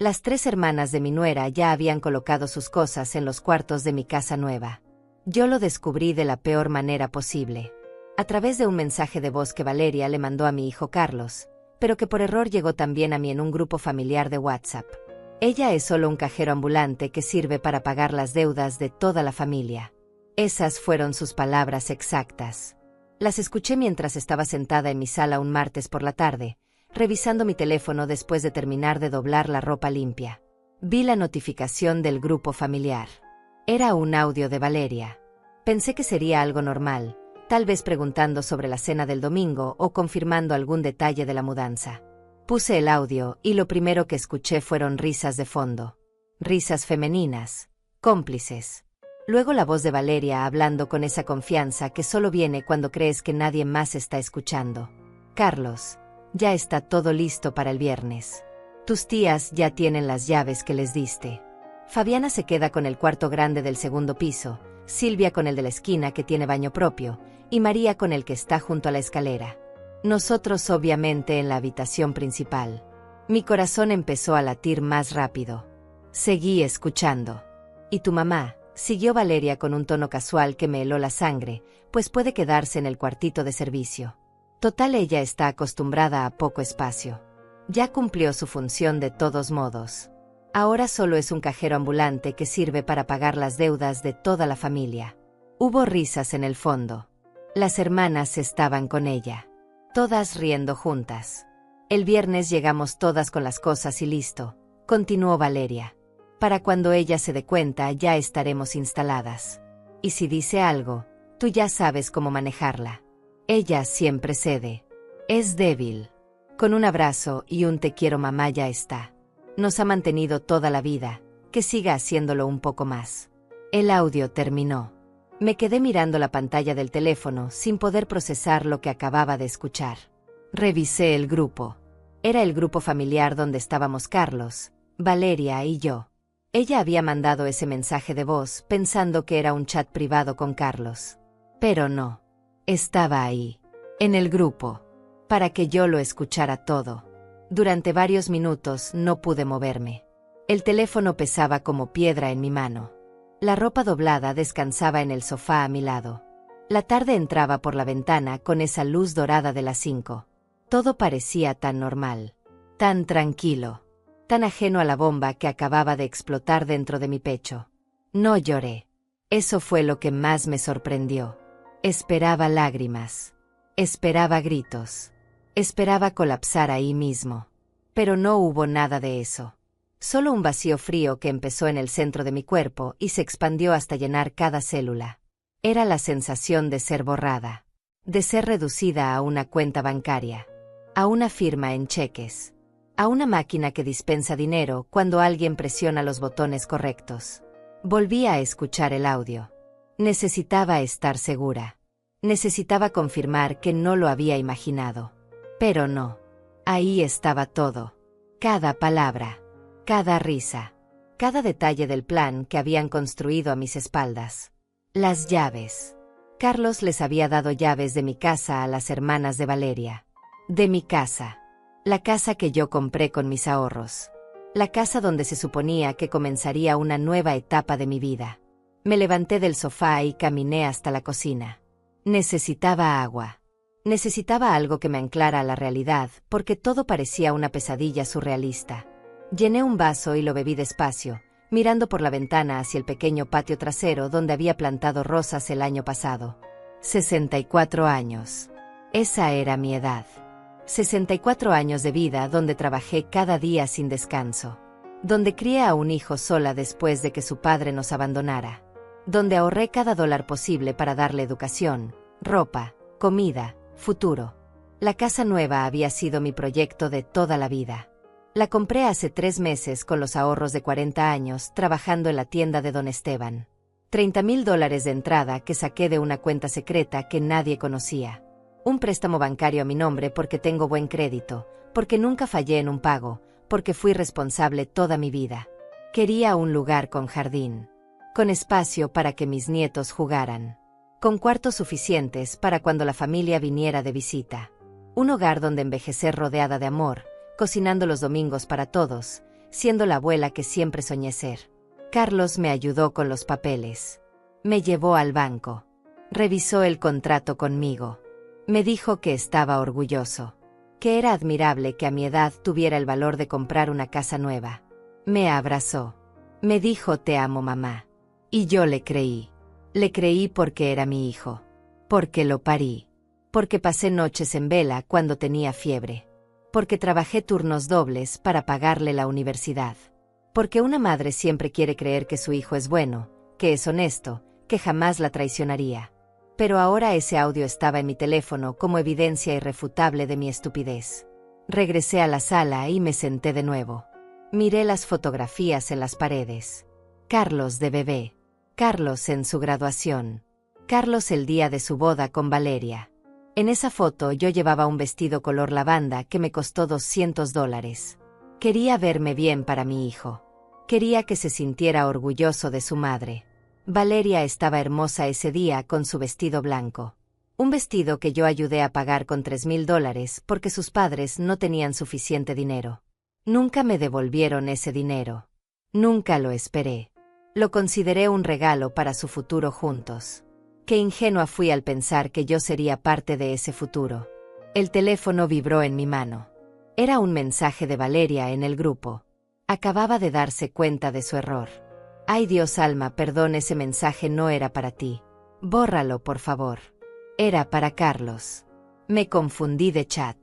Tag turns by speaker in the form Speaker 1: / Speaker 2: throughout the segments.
Speaker 1: Las 3 hermanas de mi nuera ya habían colocado sus cosas en los cuartos de mi casa nueva. Yo lo descubrí de la peor manera posible. A través de un mensaje de voz que Valeria le mandó a mi hijo Carlos, pero que por error llegó también a mí en un grupo familiar de WhatsApp. Ella es solo un cajero ambulante que sirve para pagar las deudas de toda la familia. Esas fueron sus palabras exactas. Las escuché mientras estaba sentada en mi sala un martes por la tarde, revisando mi teléfono después de terminar de doblar la ropa limpia. Vi la notificación del grupo familiar. Era un audio de Valeria. Pensé que sería algo normal, tal vez preguntando sobre la cena del domingo o confirmando algún detalle de la mudanza. Puse el audio y lo primero que escuché fueron risas de fondo. Risas femeninas, cómplices. Luego la voz de Valeria hablando con esa confianza que solo viene cuando crees que nadie más está escuchando. Carlos, ya está todo listo para el viernes. Tus tías ya tienen las llaves que les diste. Fabiana se queda con el cuarto grande del segundo piso, Silvia con el de la esquina que tiene baño propio, y María con el que está junto a la escalera. Nosotros obviamente en la habitación principal. Mi corazón empezó a latir más rápido. Seguí escuchando. ¿Y tu mamá? Siguió Valeria con un tono casual que me heló la sangre, pues puede quedarse en el cuartito de servicio. Total, ella está acostumbrada a poco espacio. Ya cumplió su función de todos modos. Ahora solo es un cajero ambulante que sirve para pagar las deudas de toda la familia. Hubo risas en el fondo. Las hermanas estaban con ella. Todas riendo juntas. El viernes llegamos todas con las cosas y listo, continuó Valeria. Para cuando ella se dé cuenta ya estaremos instaladas. Y si dice algo, tú ya sabes cómo manejarla. Ella siempre cede. Es débil. Con un abrazo y un te quiero mamá ya está. Nos ha mantenido toda la vida, que siga haciéndolo un poco más. El audio terminó. Me quedé mirando la pantalla del teléfono sin poder procesar lo que acababa de escuchar. Revisé el grupo. Era el grupo familiar donde estábamos Carlos, Valeria y yo. Ella había mandado ese mensaje de voz pensando que era un chat privado con Carlos. Pero no. Estaba ahí, en el grupo, para que yo lo escuchara todo. Durante varios minutos no pude moverme. El teléfono pesaba como piedra en mi mano. La ropa doblada descansaba en el sofá a mi lado. La tarde entraba por la ventana con esa luz dorada de las 5. Todo parecía tan normal, tan tranquilo, tan ajeno a la bomba que acababa de explotar dentro de mi pecho. No lloré. Eso fue lo que más me sorprendió. Esperaba lágrimas. Esperaba gritos. Esperaba colapsar ahí mismo. Pero no hubo nada de eso. Solo un vacío frío que empezó en el centro de mi cuerpo y se expandió hasta llenar cada célula. Era la sensación de ser borrada. De ser reducida a una cuenta bancaria. A una firma en cheques. A una máquina que dispensa dinero cuando alguien presiona los botones correctos. Volví a escuchar el audio. Necesitaba estar segura. Necesitaba confirmar que no lo había imaginado. Pero no. Ahí estaba todo. Cada palabra. Cada risa. Cada detalle del plan que habían construido a mis espaldas. Las llaves. Carlos les había dado llaves de mi casa a las hermanas de Valeria. De mi casa. La casa que yo compré con mis ahorros. La casa donde se suponía que comenzaría una nueva etapa de mi vida. Me levanté del sofá y caminé hasta la cocina. Necesitaba agua. Necesitaba algo que me anclara a la realidad, porque todo parecía una pesadilla surrealista. Llené un vaso y lo bebí despacio, mirando por la ventana hacia el pequeño patio trasero donde había plantado rosas el año pasado. 64 años. Esa era mi edad. 64 años de vida donde trabajé cada día sin descanso. Donde crié a un hijo sola después de que su padre nos abandonara. Donde ahorré cada dólar posible para darle educación, ropa, comida, futuro. La casa nueva había sido mi proyecto de toda la vida. La compré hace 3 meses con los ahorros de 40 años trabajando en la tienda de Don Esteban. $30,000 de entrada que saqué de una cuenta secreta que nadie conocía. Un préstamo bancario a mi nombre porque tengo buen crédito, porque nunca fallé en un pago, porque fui responsable toda mi vida. Quería un lugar con jardín. Con espacio para que mis nietos jugaran. Con cuartos suficientes para cuando la familia viniera de visita. Un hogar donde envejecer rodeada de amor, cocinando los domingos para todos, siendo la abuela que siempre soñé ser. Carlos me ayudó con los papeles. Me llevó al banco. Revisó el contrato conmigo. Me dijo que estaba orgulloso. Que era admirable que a mi edad tuviera el valor de comprar una casa nueva. Me abrazó. Me dijo te amo mamá. Y yo le creí. Le creí porque era mi hijo. Porque lo parí. Porque pasé noches en vela cuando tenía fiebre. Porque trabajé turnos dobles para pagarle la universidad. Porque una madre siempre quiere creer que su hijo es bueno, que es honesto, que jamás la traicionaría. Pero ahora ese audio estaba en mi teléfono como evidencia irrefutable de mi estupidez. Regresé a la sala y me senté de nuevo. Miré las fotografías en las paredes. Carlos de bebé. Carlos en su graduación. Carlos el día de su boda con Valeria. En esa foto yo llevaba un vestido color lavanda que me costó $200. Quería verme bien para mi hijo. Quería que se sintiera orgulloso de su madre. Valeria estaba hermosa ese día con su vestido blanco. Un vestido que yo ayudé a pagar con $3,000 porque sus padres no tenían suficiente dinero. Nunca me devolvieron ese dinero. Nunca lo esperé. Lo consideré un regalo para su futuro juntos. Qué ingenua fui al pensar que yo sería parte de ese futuro. El teléfono vibró en mi mano. Era un mensaje de Valeria en el grupo. Acababa de darse cuenta de su error. Ay Dios Alma, perdón, ese mensaje no era para ti. Bórralo, por favor. Era para Carlos. Me confundí de chat.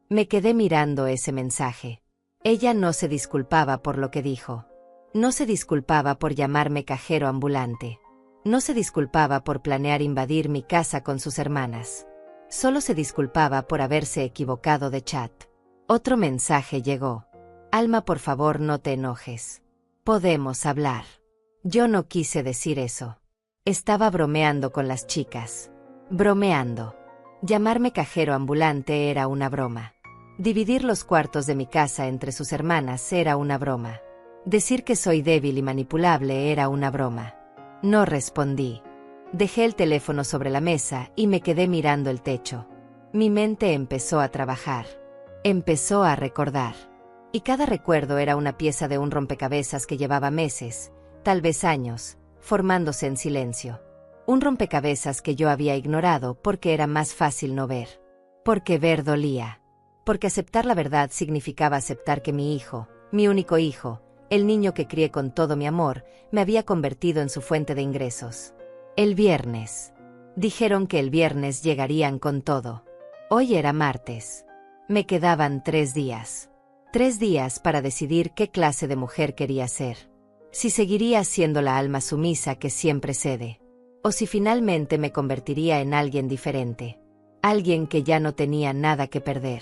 Speaker 1: Me quedé mirando ese mensaje. Ella no se disculpaba por lo que dijo. No se disculpaba por llamarme cajero ambulante. No se disculpaba por planear invadir mi casa con sus hermanas. Solo se disculpaba por haberse equivocado de chat. Otro mensaje llegó. Alma, por favor, no te enojes. Podemos hablar. Yo no quise decir eso. Estaba bromeando con las chicas. Bromeando. Llamarme cajero ambulante era una broma. Dividir los cuartos de mi casa entre sus hermanas era una broma. Decir que soy débil y manipulable era una broma. No respondí. Dejé el teléfono sobre la mesa y me quedé mirando el techo. Mi mente empezó a trabajar. Empezó a recordar. Y cada recuerdo era una pieza de un rompecabezas que llevaba meses, tal vez años, formándose en silencio. Un rompecabezas que yo había ignorado porque era más fácil no ver. Porque ver dolía. Porque aceptar la verdad significaba aceptar que mi hijo, mi único hijo, el niño que crié con todo mi amor, me había convertido en su fuente de ingresos. El viernes. Dijeron que el viernes llegarían con todo. Hoy era martes. Me quedaban 3 días. 3 días para decidir qué clase de mujer quería ser. Si seguiría siendo la alma sumisa que siempre cede. O si finalmente me convertiría en alguien diferente. Alguien que ya no tenía nada que perder.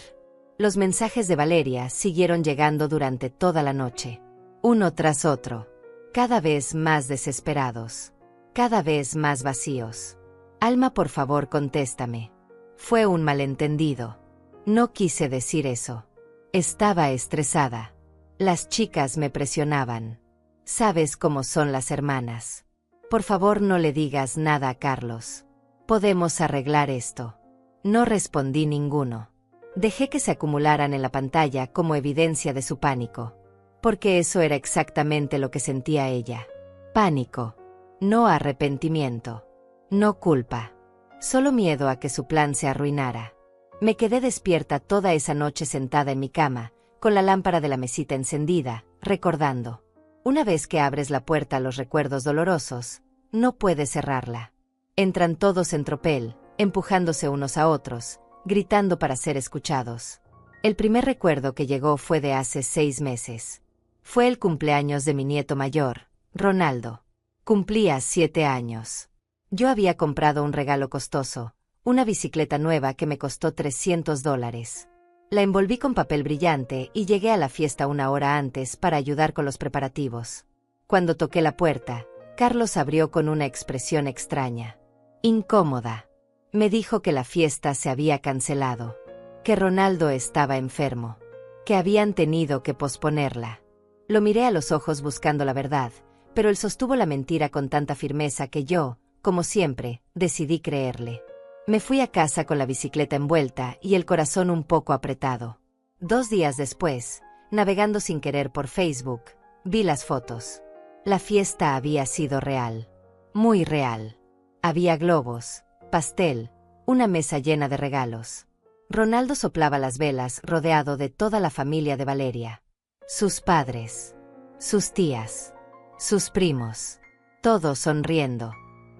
Speaker 1: Los mensajes de Valeria siguieron llegando durante toda la noche. Uno tras otro. Cada vez más desesperados. Cada vez más vacíos. Alma, por favor, contéstame. Fue un malentendido. No quise decir eso. Estaba estresada. Las chicas me presionaban. Sabes cómo son las hermanas. Por favor, no le digas nada a Carlos. Podemos arreglar esto. No respondí ninguno. Dejé que se acumularan en la pantalla como evidencia de su pánico. Porque eso era exactamente lo que sentía ella. Pánico. No arrepentimiento. No culpa. Solo miedo a que su plan se arruinara. Me quedé despierta toda esa noche sentada en mi cama, con la lámpara de la mesita encendida, recordando. Una vez que abres la puerta a los recuerdos dolorosos, no puedes cerrarla. Entran todos en tropel, empujándose unos a otros, gritando para ser escuchados. El primer recuerdo que llegó fue de hace 6 meses. Fue el cumpleaños de mi nieto mayor, Ronaldo. Cumplía 7 años. Yo había comprado un regalo costoso, una bicicleta nueva que me costó $300. La envolví con papel brillante y llegué a la fiesta 1 hora antes para ayudar con los preparativos. Cuando toqué la puerta, Carlos abrió con una expresión extraña. Incómoda. Me dijo que la fiesta se había cancelado, que Ronaldo estaba enfermo, que habían tenido que posponerla. Lo miré a los ojos buscando la verdad, pero él sostuvo la mentira con tanta firmeza que yo, como siempre, decidí creerle. Me fui a casa con la bicicleta envuelta y el corazón un poco apretado. 2 días después, Navegando sin querer por Facebook, vi las fotos. La fiesta había sido real. Muy real. Había globos, pastel, una mesa llena de regalos. Ronaldo soplaba las velas rodeado de toda la familia de Valeria. Sus padres, sus tías, sus primos. Todos sonriendo.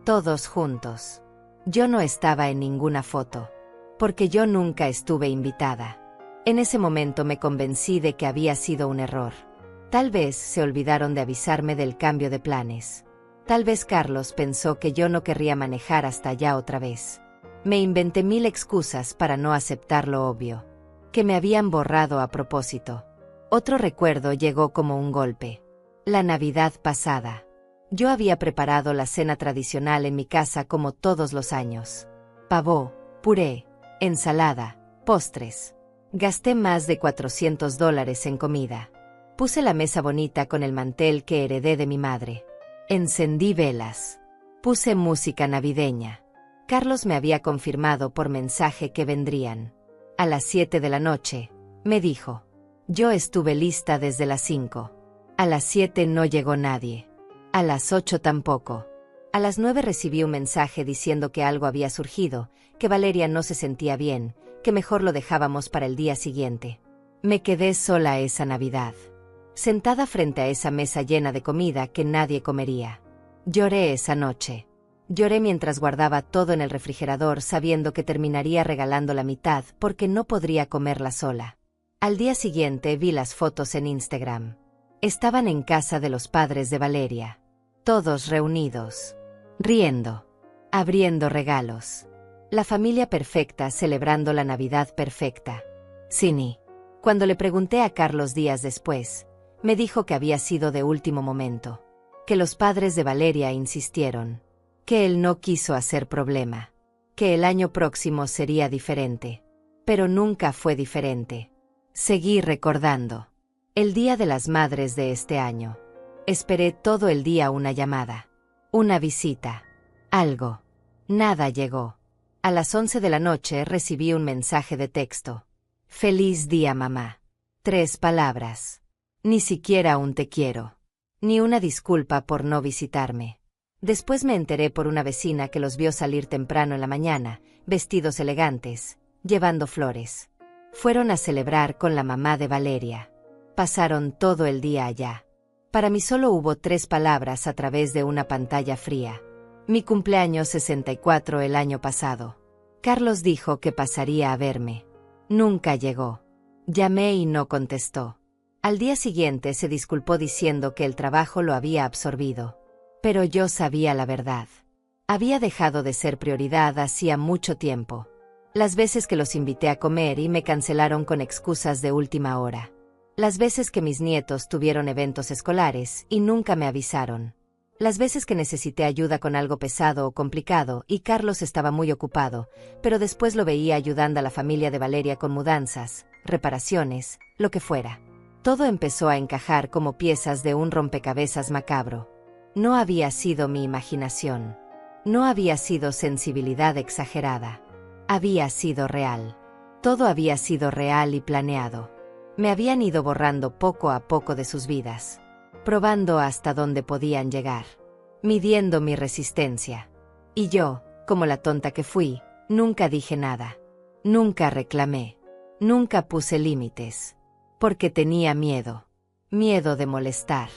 Speaker 1: Todos juntos. Yo no estaba en ninguna foto. Porque yo nunca estuve invitada. En ese momento me convencí de que había sido un error. Tal vez se olvidaron de avisarme del cambio de planes. Tal vez Carlos pensó que yo no querría manejar hasta allá otra vez. Me inventé 1000 excusas para no aceptar lo obvio. Que me habían borrado a propósito. Otro recuerdo llegó como un golpe. La Navidad pasada. Yo había preparado la cena tradicional en mi casa como todos los años. Pavó, puré, ensalada, postres. Gasté más de $400 en comida. Puse la mesa bonita con el mantel que heredé de mi madre. Encendí velas. Puse música navideña. Carlos me había confirmado por mensaje que vendrían. A las 7 de la noche, me dijo. Yo estuve lista desde las 5. A las 7 no llegó nadie. A las 8 tampoco. A las 9 recibí un mensaje diciendo que algo había surgido, que Valeria no se sentía bien, que mejor lo dejábamos para el día siguiente. Me quedé sola esa Navidad. Sentada frente a esa mesa llena de comida que nadie comería. Lloré esa noche. Lloré mientras guardaba todo en el refrigerador sabiendo que terminaría regalando la mitad porque no podría comerla sola. Al día siguiente vi las fotos en Instagram. Estaban en casa de los padres de Valeria. Todos reunidos. Riendo. Abriendo regalos. La familia perfecta celebrando la Navidad perfecta. Cini. Cuando le pregunté a Carlos días después, me dijo que había sido de último momento. Que los padres de Valeria insistieron. Que él no quiso hacer problema. Que el año próximo sería diferente. Pero nunca fue diferente. Seguí recordando. El día de las madres de este año. Esperé todo el día una llamada. Una visita. Algo. Nada llegó. A las 11 de la noche recibí un mensaje de texto. Feliz día, mamá. 3 palabras. Ni siquiera un te quiero. Ni una disculpa por no visitarme. Después me enteré por una vecina que los vio salir temprano en la mañana, vestidos elegantes, llevando flores. Fueron a celebrar con la mamá de Valeria. Pasaron todo el día allá. Para mí solo hubo 3 palabras a través de una pantalla fría. Mi cumpleaños 64 el año pasado. Carlos dijo que pasaría a verme. Nunca llegó. Llamé y no contestó. Al día siguiente se disculpó diciendo que el trabajo lo había absorbido. Pero yo sabía la verdad. Había dejado de ser prioridad hacía mucho tiempo. Las veces que los invité a comer y me cancelaron con excusas de última hora. Las veces que mis nietos tuvieron eventos escolares y nunca me avisaron. Las veces que necesité ayuda con algo pesado o complicado y Carlos estaba muy ocupado, pero después lo veía ayudando a la familia de Valeria con mudanzas, reparaciones, lo que fuera. Todo empezó a encajar como piezas de un rompecabezas macabro. No había sido mi imaginación. No había sido sensibilidad exagerada. Había sido real. Todo había sido real y planeado. Me habían ido borrando poco a poco de sus vidas. Probando hasta dónde podían llegar. Midiendo mi resistencia. Y yo, como la tonta que fui, nunca dije nada. Nunca reclamé. Nunca puse límites. Porque tenía miedo. Miedo de molestar.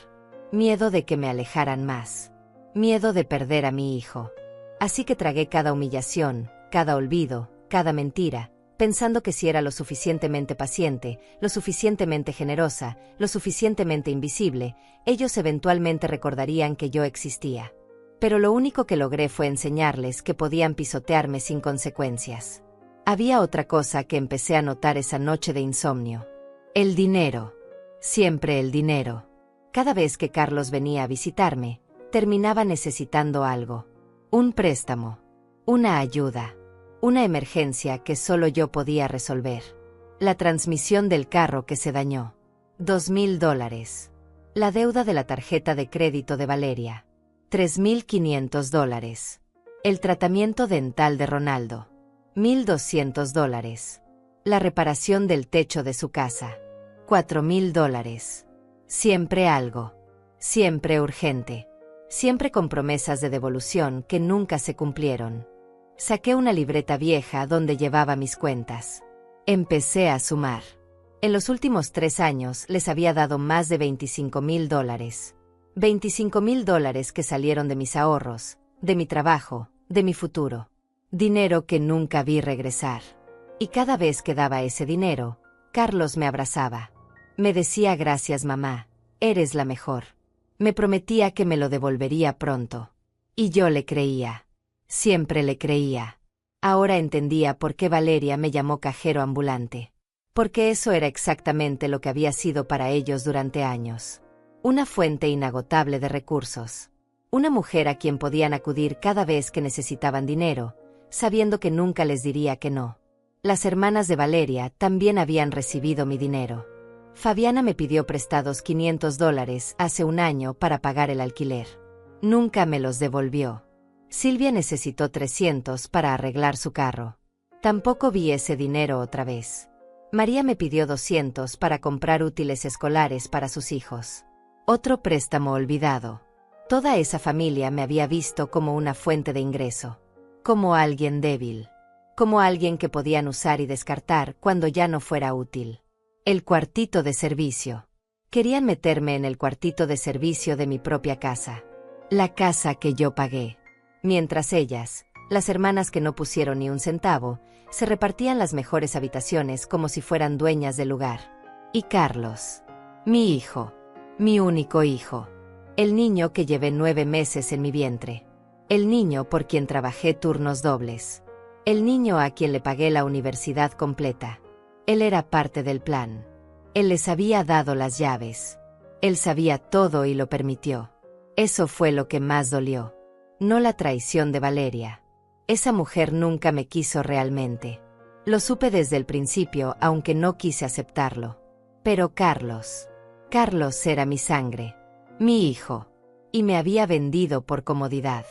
Speaker 1: Miedo de que me alejaran más. Miedo de perder a mi hijo. Así que tragué cada humillación, cada olvido, cada mentira, pensando que si era lo suficientemente paciente, lo suficientemente generosa, lo suficientemente invisible, ellos eventualmente recordarían que yo existía. Pero lo único que logré fue enseñarles que podían pisotearme sin consecuencias. Había otra cosa que empecé a notar esa noche de insomnio. El dinero. Siempre el dinero. Cada vez que Carlos venía a visitarme, terminaba necesitando algo. Un préstamo. Una ayuda. Una emergencia que solo yo podía resolver. La transmisión del carro que se dañó. $2,000. La deuda de la tarjeta de crédito de Valeria. $3,500. El tratamiento dental de Ronaldo. $1,200. La reparación del techo de su casa. $4,000. Siempre algo. Siempre urgente. Siempre con promesas de devolución que nunca se cumplieron. Saqué una libreta vieja donde llevaba mis cuentas. Empecé a sumar. En los últimos 3 años les había dado más de $25,000. $25,000 que salieron de mis ahorros, de mi trabajo, de mi futuro. Dinero que nunca vi regresar. Y cada vez que daba ese dinero, Carlos me abrazaba. Me decía gracias mamá, eres la mejor. Me prometía que me lo devolvería pronto. Y yo le creía. Siempre le creía. Ahora entendía por qué Valeria me llamó cajero ambulante. Porque eso era exactamente lo que había sido para ellos durante años. Una fuente inagotable de recursos. Una mujer a quien podían acudir cada vez que necesitaban dinero, sabiendo que nunca les diría que no. Las hermanas de Valeria también habían recibido mi dinero. Fabiana me pidió prestados $500 hace un año para pagar el alquiler. Nunca me los devolvió. Silvia necesitó 300 para arreglar su carro. Tampoco vi ese dinero otra vez. María me pidió 200 para comprar útiles escolares para sus hijos. Otro préstamo olvidado. Toda esa familia me había visto como una fuente de ingreso. Como alguien débil. Como alguien que podían usar y descartar cuando ya no fuera útil. El cuartito de servicio. Querían meterme en el cuartito de servicio de mi propia casa. La casa que yo pagué. Mientras ellas, las hermanas que no pusieron ni un centavo, se repartían las mejores habitaciones como si fueran dueñas del lugar. Y Carlos. Mi hijo. Mi único hijo. El niño que llevé 9 meses en mi vientre. El niño por quien trabajé turnos dobles. El niño a quien le pagué la universidad completa. Él era parte del plan. Él les había dado las llaves. Él sabía todo y lo permitió. Eso fue lo que más dolió. No la traición de Valeria. Esa mujer nunca me quiso realmente. Lo supe desde el principio, aunque no quise aceptarlo. Pero Carlos. Carlos era mi sangre. Mi hijo. Y me había vendido por comodidad.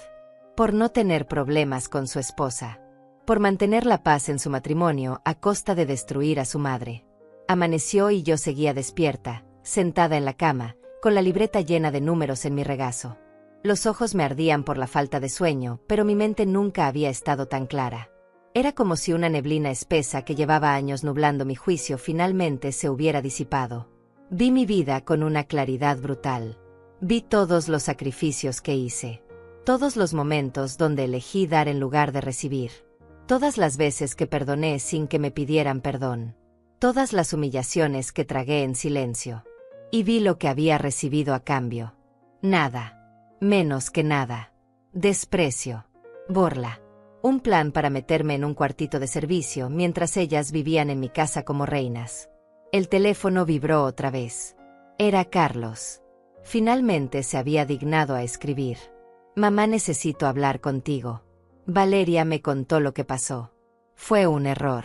Speaker 1: Por no tener problemas con su esposa. Por mantener la paz en su matrimonio a costa de destruir a su madre. Amaneció y yo seguía despierta, sentada en la cama, con la libreta llena de números en mi regazo. Los ojos me ardían por la falta de sueño, pero mi mente nunca había estado tan clara. Era como si una neblina espesa que llevaba años nublando mi juicio finalmente se hubiera disipado. Vi mi vida con una claridad brutal. Vi todos los sacrificios que hice. Todos los momentos donde elegí dar en lugar de recibir. Todas las veces que perdoné sin que me pidieran perdón. Todas las humillaciones que tragué en silencio. Y vi lo que había recibido a cambio. Nada. Menos que nada. Desprecio. Burla. Un plan para meterme en un cuartito de servicio mientras ellas vivían en mi casa como reinas. El teléfono vibró otra vez. Era Carlos. Finalmente se había dignado a escribir. Mamá, necesito hablar contigo. Valeria me contó lo que pasó. Fue un error.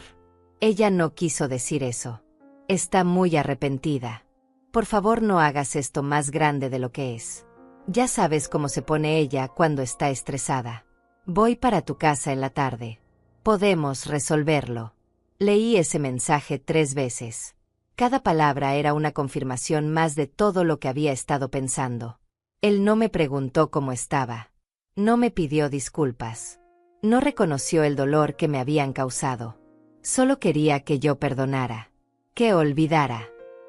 Speaker 1: Ella no quiso decir eso. Está muy arrepentida. Por favor, no hagas esto más grande de lo que es. Ya sabes cómo se pone ella cuando está estresada. Voy para tu casa en la tarde. Podemos resolverlo. Leí ese mensaje 3 veces. Cada palabra era una confirmación más de todo lo que había estado pensando. Él no me preguntó cómo estaba. No me pidió disculpas. No reconoció el dolor que me habían causado. Solo quería que yo perdonara. Que olvidara.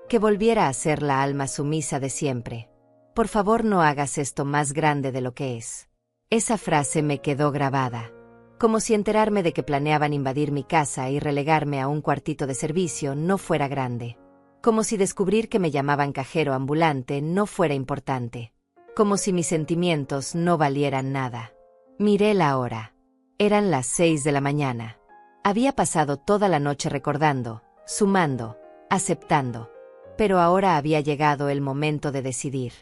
Speaker 1: Que volviera a ser la alma sumisa de siempre. Por favor, no hagas esto más grande de lo que es. Esa frase me quedó grabada. Como si enterarme de que planeaban invadir mi casa y relegarme a un cuartito de servicio no fuera grande. Como si descubrir que me llamaban cajero ambulante no fuera importante. Como si mis sentimientos no valieran nada. Miré la hora. Eran las 6 de la mañana. Había pasado toda la noche recordando, sumando, aceptando. Pero ahora había llegado el momento de decidir.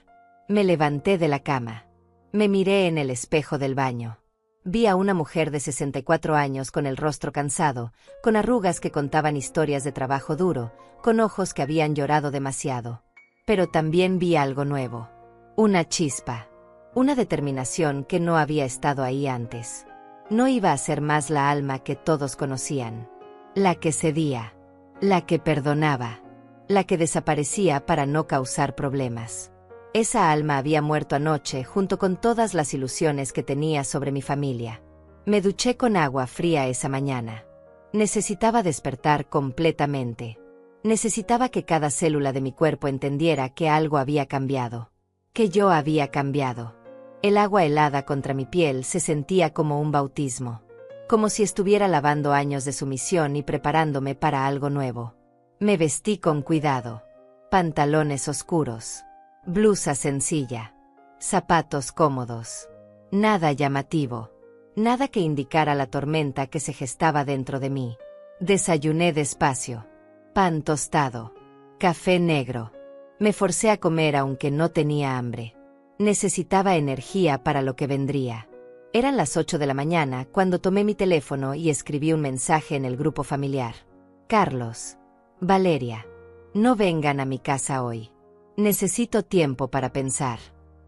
Speaker 1: Me levanté de la cama. Me miré en el espejo del baño. Vi a una mujer de 64 años con el rostro cansado, con arrugas que contaban historias de trabajo duro, con ojos que habían llorado demasiado. Pero también vi algo nuevo. Una chispa. Una determinación que no había estado ahí antes. No iba a ser más la alma que todos conocían. La que cedía. La que perdonaba. la que desaparecía para no causar problemas. Esa alma había muerto anoche junto con todas las ilusiones que tenía sobre mi familia. Me duché con agua fría esa mañana. Necesitaba despertar completamente. Necesitaba que cada célula de mi cuerpo entendiera que algo había cambiado. Que yo había cambiado. El agua helada contra mi piel se sentía como un bautismo. Como si estuviera lavando años de sumisión y preparándome para algo nuevo. Me vestí con cuidado. Pantalones oscuros. Blusa sencilla. Zapatos cómodos. Nada llamativo. Nada que indicara la tormenta que se gestaba dentro de mí. Desayuné despacio. Pan tostado. Café negro. Me forcé a comer aunque no tenía hambre. Necesitaba energía para lo que vendría. Eran las 8 de la mañana cuando tomé mi teléfono y escribí un mensaje en el grupo familiar. Carlos. Valeria. No vengan a mi casa hoy. Necesito tiempo para pensar.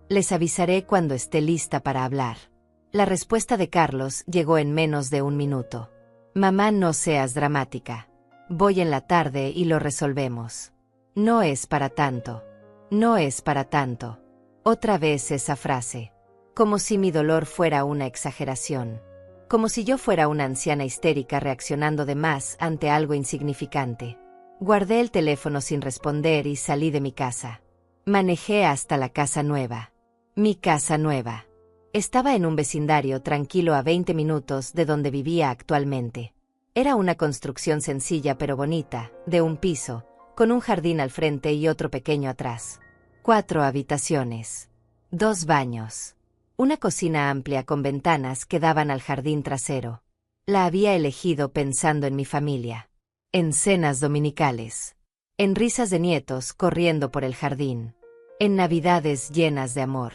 Speaker 1: Les avisaré cuando esté lista para hablar. La respuesta de Carlos llegó en menos de un minuto. Mamá, no seas dramática. Voy en la tarde y lo resolvemos. No es para tanto. No es para tanto. Otra vez esa frase. Como si mi dolor fuera una exageración. Como si yo fuera una anciana histérica reaccionando de más ante algo insignificante. Guardé el teléfono sin responder y salí de mi casa. Manejé hasta la casa nueva. Mi casa nueva. Estaba en un vecindario tranquilo a 20 minutos de donde vivía actualmente. Era una construcción sencilla pero bonita, de un piso, con un jardín al frente y otro pequeño atrás. 4 habitaciones. 2 baños. Una cocina amplia con ventanas que daban al jardín trasero. La había elegido pensando en mi familia. En cenas dominicales. En risas de nietos corriendo por el jardín. En navidades llenas de amor.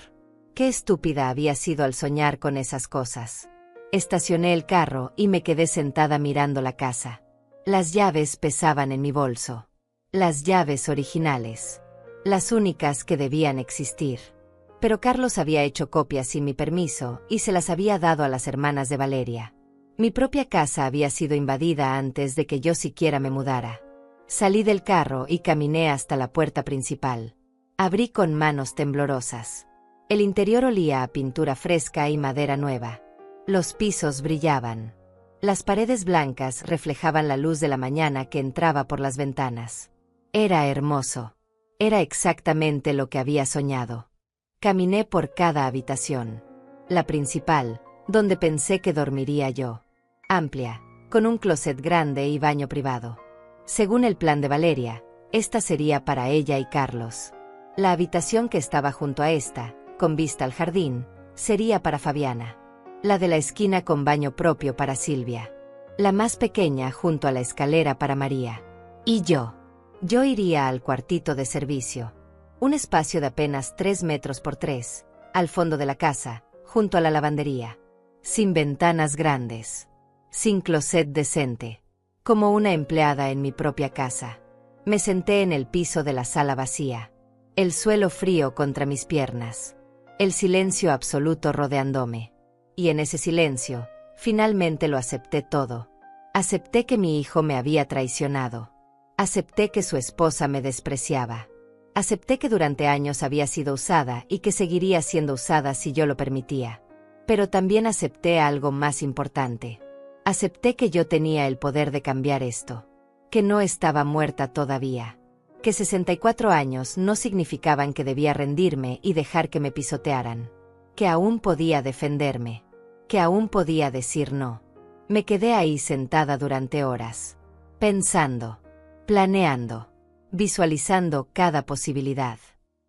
Speaker 1: Qué estúpida había sido al soñar con esas cosas. Estacioné el carro y me quedé sentada mirando la casa. Las llaves pesaban en mi bolso. Las llaves originales. Las únicas que debían existir. Pero Carlos había hecho copias sin mi permiso y se las había dado a las hermanas de Valeria. Mi propia casa había sido invadida antes de que yo siquiera me mudara. Salí del carro y caminé hasta la puerta principal. Abrí con manos temblorosas. El interior olía a pintura fresca y madera nueva. Los pisos brillaban. Las paredes blancas reflejaban la luz de la mañana que entraba por las ventanas. Era hermoso. Era exactamente lo que había soñado. Caminé por cada habitación. La principal, donde pensé que dormiría yo. Amplia, con un closet grande y baño privado. Según el plan de Valeria, esta sería para ella y Carlos. La habitación que estaba junto a esta, con vista al jardín, sería para Fabiana. La de la esquina con baño propio para Silvia. La más pequeña junto a la escalera para María. Y yo. Yo iría al cuartito de servicio. Un espacio de apenas 3 metros por 3, al fondo de la casa, junto a la lavandería. Sin ventanas grandes. Sin closet decente. Como una empleada en mi propia casa. Me senté en el piso de la sala vacía. El suelo frío contra mis piernas. El silencio absoluto rodeándome. Y en ese silencio, finalmente lo acepté todo. Acepté que mi hijo me había traicionado. Acepté que su esposa me despreciaba. Acepté que durante años había sido usada y que seguiría siendo usada si yo lo permitía. Pero también acepté algo más importante. Acepté que yo tenía el poder de cambiar esto. Que no estaba muerta todavía. Que 64 años no significaban que debía rendirme y dejar que me pisotearan. Que aún podía defenderme. Que aún podía decir no. Me quedé ahí sentada durante horas. Pensando. Planeando. Visualizando cada posibilidad.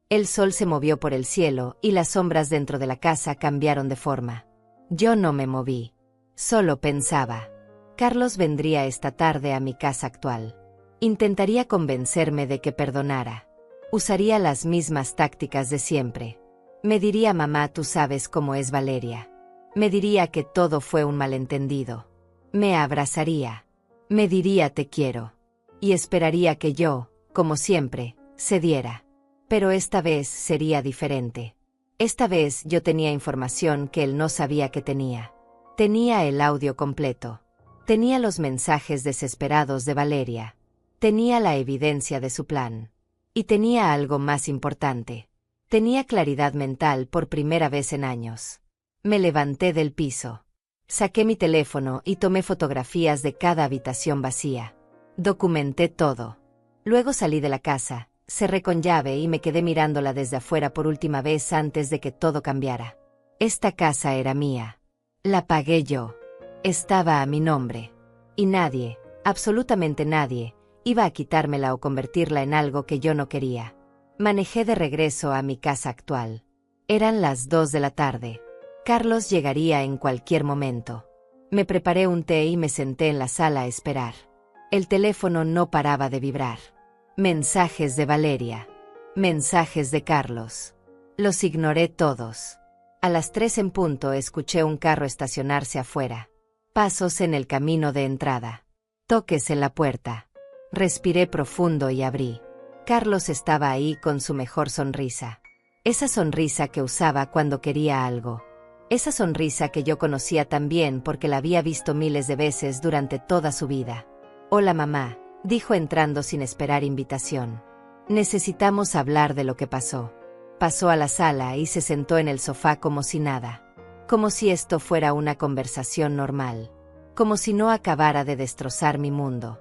Speaker 1: El sol se movió por el cielo y las sombras dentro de la casa cambiaron de forma. Yo no me moví. Solo pensaba. Carlos vendría esta tarde a mi casa actual. Intentaría convencerme de que perdonara. Usaría las mismas tácticas de siempre. Me diría: mamá, tú sabes cómo es Valeria. Me diría que todo fue un malentendido. Me abrazaría. Me diría: te quiero. Y esperaría que yo, como siempre, cediera. Pero esta vez sería diferente. Esta vez yo tenía información que él no sabía que tenía. Tenía el audio completo. Tenía los mensajes desesperados de Valeria. Tenía la evidencia de su plan. Y tenía algo más importante. Tenía claridad mental por primera vez en años. Me levanté del piso. Saqué mi teléfono y tomé fotografías de cada habitación vacía. Documenté todo. Luego salí de la casa, cerré con llave y me quedé mirándola desde afuera por última vez antes de que todo cambiara. Esta casa era mía. La pagué yo. Estaba a mi nombre. Y nadie, absolutamente nadie, iba a quitármela o convertirla en algo que yo no quería. Manejé de regreso a mi casa actual. Eran las 2 de la tarde. Carlos llegaría en cualquier momento. Me preparé un té y me senté en la sala a esperar. El teléfono no paraba de vibrar. Mensajes de Valeria. Mensajes de Carlos. Los ignoré todos. A las 3 en punto escuché un carro estacionarse afuera. Pasos en el camino de entrada. Toques en la puerta. Respiré profundo y abrí. Carlos estaba ahí con su mejor sonrisa. Esa sonrisa que usaba cuando quería algo. Esa sonrisa que yo conocía tan bien porque la había visto miles de veces durante toda su vida. «Hola mamá», dijo entrando sin esperar invitación. «Necesitamos hablar de lo que pasó». Pasó a la sala y se sentó en el sofá como si nada. Como si esto fuera una conversación normal. Como si no acabara de destrozar mi mundo.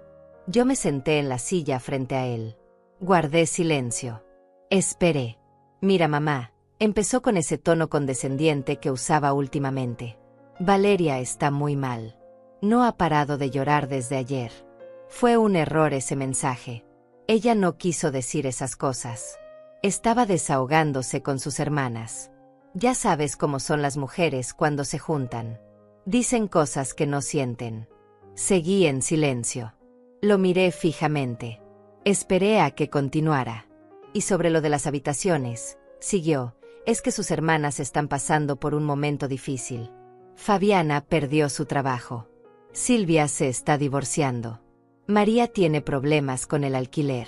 Speaker 1: Yo me senté en la silla frente a él. Guardé silencio. Esperé. «Mira mamá», empezó con ese tono condescendiente que usaba últimamente. «Valeria está muy mal. No ha parado de llorar desde ayer. Fue un error ese mensaje. Ella no quiso decir esas cosas. Estaba desahogándose con sus hermanas. Ya sabes cómo son las mujeres cuando se juntan. Dicen cosas que no sienten». Seguí en silencio. Lo miré fijamente. Esperé a que continuara. Y sobre lo de las habitaciones, siguió, es que sus hermanas están pasando por un momento difícil. Fabiana perdió su trabajo. Silvia se está divorciando. María tiene problemas con el alquiler.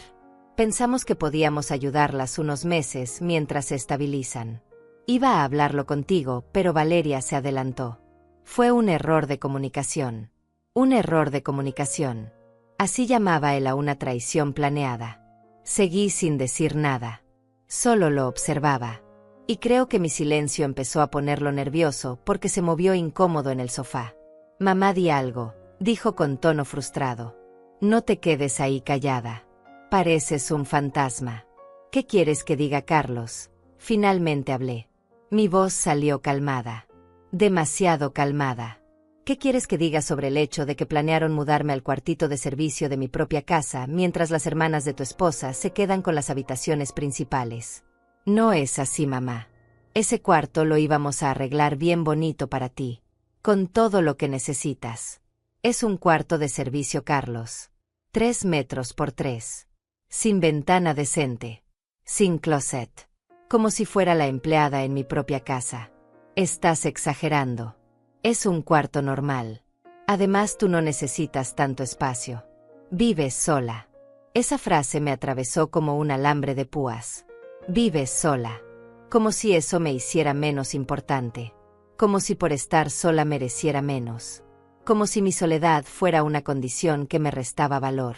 Speaker 1: Pensamos que podíamos ayudarlas unos meses mientras se estabilizan. Iba a hablarlo contigo, pero Valeria se adelantó. Fue un error de comunicación. Un error de comunicación. Así llamaba él a una traición planeada. Seguí sin decir nada. Solo lo observaba. Y creo que mi silencio empezó a ponerlo nervioso porque se movió incómodo en el sofá. «Mamá, di algo», dijo con tono frustrado. «No te quedes ahí callada. Pareces un fantasma». «¿Qué quieres que diga, Carlos?». Finalmente hablé. Mi voz salió calmada. Demasiado calmada. «¿Qué quieres que diga sobre el hecho de que planearon mudarme al cuartito de servicio de mi propia casa mientras las hermanas de tu esposa se quedan con las habitaciones principales?» «No es así, mamá. Ese cuarto lo íbamos a arreglar bien bonito para ti, con todo lo que necesitas. Es un cuarto de servicio, Carlos. 3 metros por 3. Sin ventana decente. Sin closet. Como si fuera la empleada en mi propia casa. Estás exagerando. Es un cuarto normal. Además, tú no necesitas tanto espacio. Vives sola». Esa frase me atravesó como un alambre de púas. Vives sola. Como si eso me hiciera menos importante. Como si por estar sola mereciera menos. Como si mi soledad fuera una condición que me restaba valor.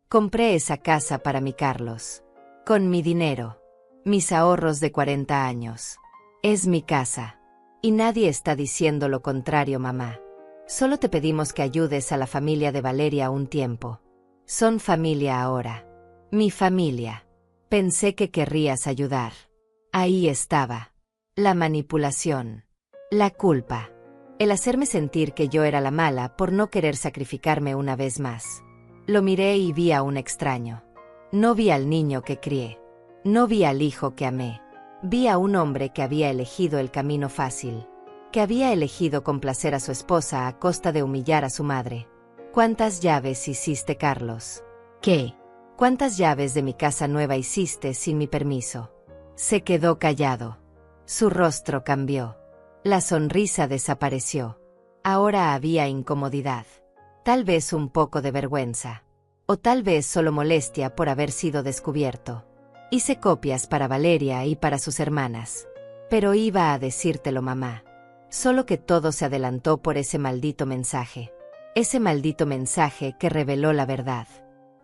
Speaker 1: Compré esa casa para mi Carlos. Con mi dinero. Mis ahorros de 40 años. Es mi casa. Y nadie está diciendo lo contrario, mamá. Solo te pedimos que ayudes a la familia de Valeria un tiempo. Son familia ahora. Mi familia. Pensé que querrías ayudar. Ahí estaba. La manipulación. La culpa. El hacerme sentir que yo era la mala por no querer sacrificarme una vez más. Lo miré y vi a un extraño. No vi al niño que crié. No vi al hijo que amé. Vi a un hombre que había elegido el camino fácil. Que había elegido complacer a su esposa a costa de humillar a su madre. ¿Cuántas llaves hiciste, Carlos? ¿Qué? ¿Cuántas llaves de mi casa nueva hiciste sin mi permiso? Se quedó callado. Su rostro cambió. La sonrisa desapareció. Ahora había incomodidad. Tal vez un poco de vergüenza. O tal vez solo molestia por haber sido descubierto. Hice copias para Valeria y para sus hermanas. Pero iba a decírtelo, mamá. Solo que todo se adelantó por ese maldito mensaje. Ese maldito mensaje que reveló la verdad.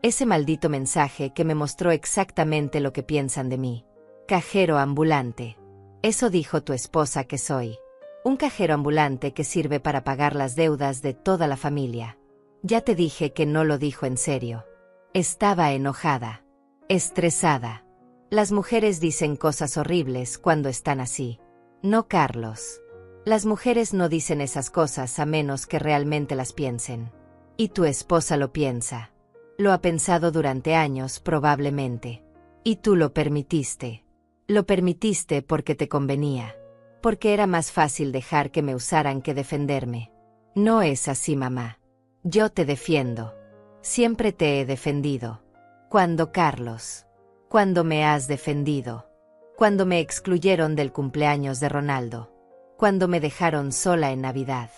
Speaker 1: Ese maldito mensaje que me mostró exactamente lo que piensan de mí. Cajero ambulante. Eso dijo tu esposa que soy. Un cajero ambulante que sirve para pagar las deudas de toda la familia. Ya te dije que no lo dijo en serio. Estaba enojada. Estresada. Las mujeres dicen cosas horribles cuando están así. No, Carlos. Las mujeres no dicen esas cosas a menos que realmente las piensen. Y tu esposa lo piensa. Lo ha pensado durante años probablemente. Y tú lo permitiste. Lo permitiste porque te convenía. Porque era más fácil dejar que me usaran que defenderme. No es así, mamá. Yo te defiendo. Siempre te he defendido. ¿Cuándo, Carlos? ¿Cuándo me has defendido? Cuando me excluyeron del cumpleaños de Ronaldo. Cuando me dejaron sola en Navidad.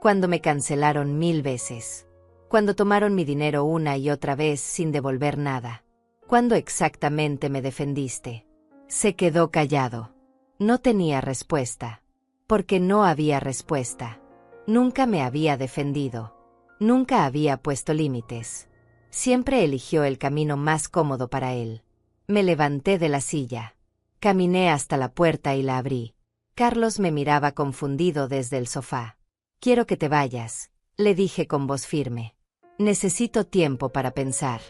Speaker 1: Cuando me cancelaron 1000 veces. Cuando tomaron mi dinero una y otra vez sin devolver nada. ¿Cuándo exactamente me defendiste? Se quedó callado. No tenía respuesta. Porque no había respuesta. Nunca me había defendido. Nunca había puesto límites. Siempre eligió el camino más cómodo para él. Me levanté de la silla. Caminé hasta la puerta y la abrí. Carlos me miraba confundido desde el sofá. Quiero que te vayas, le dije con voz firme. Necesito tiempo para pensar.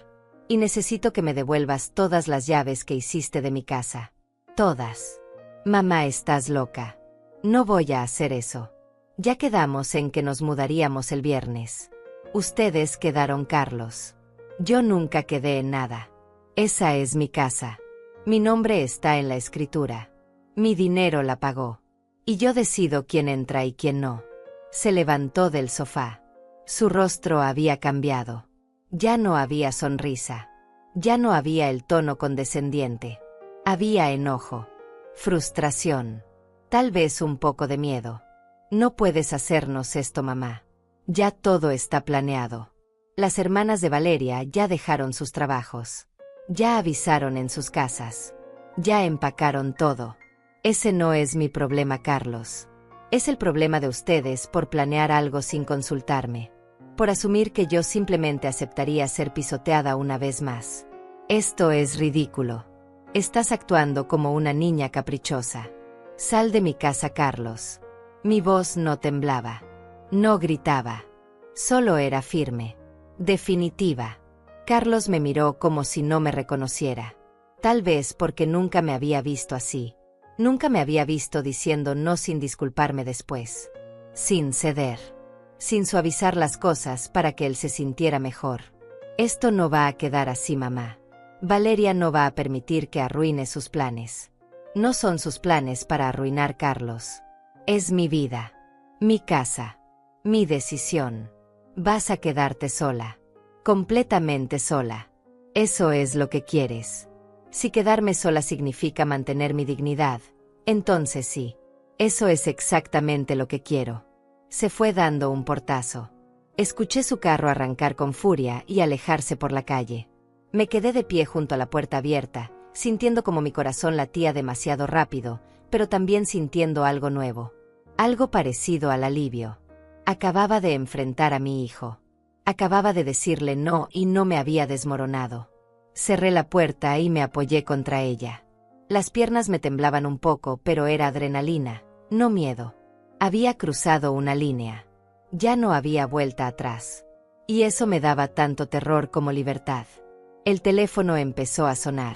Speaker 1: Y necesito que me devuelvas todas las llaves que hiciste de mi casa. Todas. Mamá, estás loca. No voy a hacer eso. Ya quedamos en que nos mudaríamos el viernes. Ustedes quedaron, Carlos. Yo nunca quedé en nada. Esa es mi casa. Mi nombre está en la escritura. Mi dinero la pagó. Y yo decido quién entra y quién no. Se levantó del sofá. Su rostro había cambiado. Ya no había sonrisa. Ya no había el tono condescendiente. Había enojo. Frustración. Tal vez un poco de miedo. No puedes hacernos esto, mamá. Ya todo está planeado. Las hermanas de Valeria ya dejaron sus trabajos. Ya avisaron en sus casas. Ya empacaron todo. Ese no es mi problema, Carlos. Es el problema de ustedes por planear algo sin consultarme. Por asumir que yo simplemente aceptaría ser pisoteada una vez más. Esto es ridículo. Estás actuando como una niña caprichosa. Sal de mi casa, Carlos. Mi voz no temblaba. No gritaba. Solo era firme. Definitiva. Carlos me miró como si no me reconociera. Tal vez porque nunca me había visto así. Nunca me había visto diciendo no sin disculparme después. Sin ceder. Sin suavizar las cosas para que él se sintiera mejor. Esto no va a quedar así, mamá. Valeria no va a permitir que arruine sus planes. No son sus planes para arruinar Carlos. Es mi vida. Mi casa. Mi decisión. Vas a quedarte sola. Completamente sola. Eso es lo que quieres. Si quedarme sola significa mantener mi dignidad, entonces sí. Eso es exactamente lo que quiero. Se fue dando un portazo. Escuché su carro arrancar con furia y alejarse por la calle. Me quedé de pie junto a la puerta abierta, sintiendo como mi corazón latía demasiado rápido, pero también sintiendo algo nuevo. Algo parecido al alivio. Acababa de enfrentar a mi hijo. Acababa de decirle no y no me había desmoronado. Cerré la puerta y me apoyé contra ella. Las piernas me temblaban un poco, pero era adrenalina, no miedo. Había cruzado una línea. Ya no había vuelta atrás. Y eso me daba tanto terror como libertad. El teléfono empezó a sonar.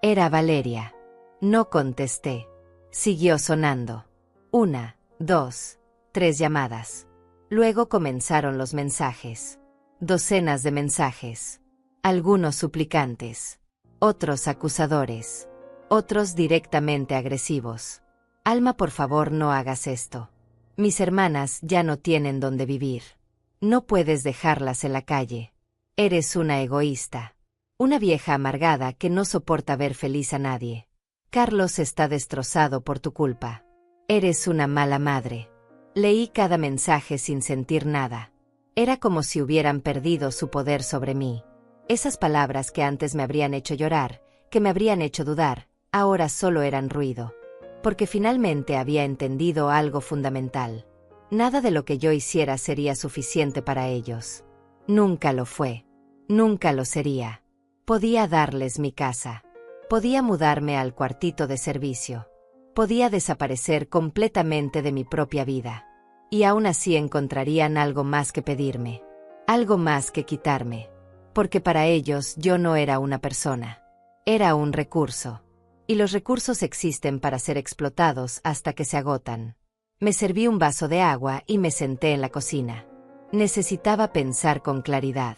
Speaker 1: Era Valeria. No contesté. Siguió sonando. 1, 2, 3 llamadas. Luego comenzaron los mensajes. Docenas de mensajes. Algunos suplicantes. Otros acusadores. Otros directamente agresivos. Alma, por favor, no hagas esto. Mis hermanas ya no tienen dónde vivir. No puedes dejarlas en la calle. Eres una egoísta. Una vieja amargada que no soporta ver feliz a nadie. Carlos está destrozado por tu culpa. Eres una mala madre. Leí cada mensaje sin sentir nada. Era como si hubieran perdido su poder sobre mí. Esas palabras que antes me habrían hecho llorar, que me habrían hecho dudar, ahora solo eran ruido. Porque finalmente había entendido algo fundamental. Nada de lo que yo hiciera sería suficiente para ellos. Nunca lo fue. Nunca lo sería. Podía darles mi casa. Podía mudarme al cuartito de servicio. Podía desaparecer completamente de mi propia vida. Y aún así encontrarían algo más que pedirme. Algo más que quitarme. Porque para ellos yo no era una persona. Era un recurso. Y los recursos existen para ser explotados hasta que se agotan. Me serví un vaso de agua y me senté en la cocina. Necesitaba pensar con claridad.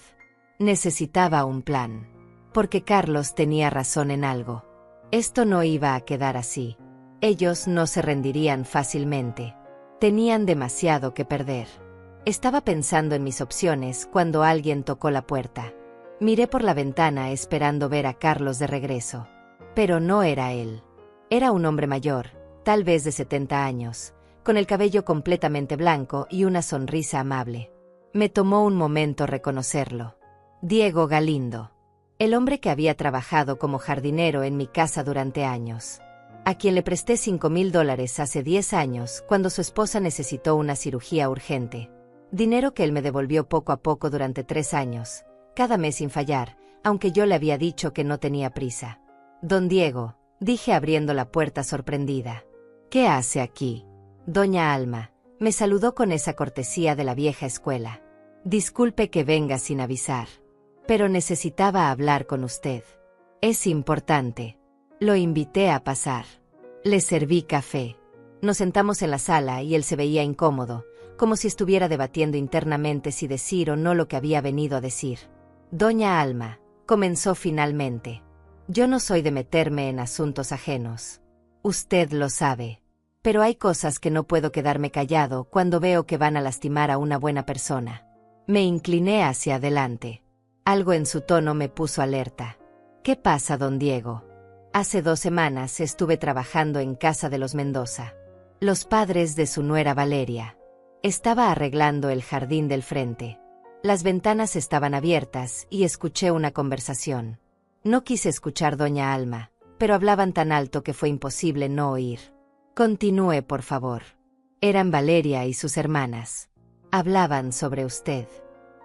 Speaker 1: Necesitaba un plan. Porque Carlos tenía razón en algo. Esto no iba a quedar así. Ellos no se rendirían fácilmente. Tenían demasiado que perder. Estaba pensando en mis opciones cuando alguien tocó la puerta. Miré por la ventana esperando ver a Carlos de regreso. Pero no era él. Era un hombre mayor, tal vez de 70 años, con el cabello completamente blanco y una sonrisa amable. Me tomó un momento reconocerlo. Diego Galindo. El hombre que había trabajado como jardinero en mi casa durante años. A quien le presté $5,000 hace 10 años cuando su esposa necesitó una cirugía urgente. Dinero que él me devolvió poco a poco durante 3 años, cada mes sin fallar, aunque yo le había dicho que no tenía prisa. Don Diego, dije abriendo la puerta sorprendida. ¿Qué hace aquí? Doña Alma, me saludó con esa cortesía de la vieja escuela. Disculpe que venga sin avisar. Pero necesitaba hablar con usted. Es importante. Lo invité a pasar. Le serví café. Nos sentamos en la sala y él se veía incómodo, como si estuviera debatiendo internamente si decir o no lo que había venido a decir. Doña Alma, comenzó finalmente. Yo no soy de meterme en asuntos ajenos. Usted lo sabe. Pero hay cosas que no puedo quedarme callado cuando veo que van a lastimar a una buena persona. Me incliné hacia adelante. Algo en su tono me puso alerta. ¿Qué pasa, don Diego? Hace 2 semanas estuve trabajando en casa de los Mendoza. Los padres de su nuera Valeria. Estaba arreglando el jardín del frente. Las ventanas estaban abiertas y escuché una conversación. No quise escuchar doña Alma, pero hablaban tan alto que fue imposible no oír. Continúe, por favor. Eran Valeria y sus hermanas. Hablaban sobre usted.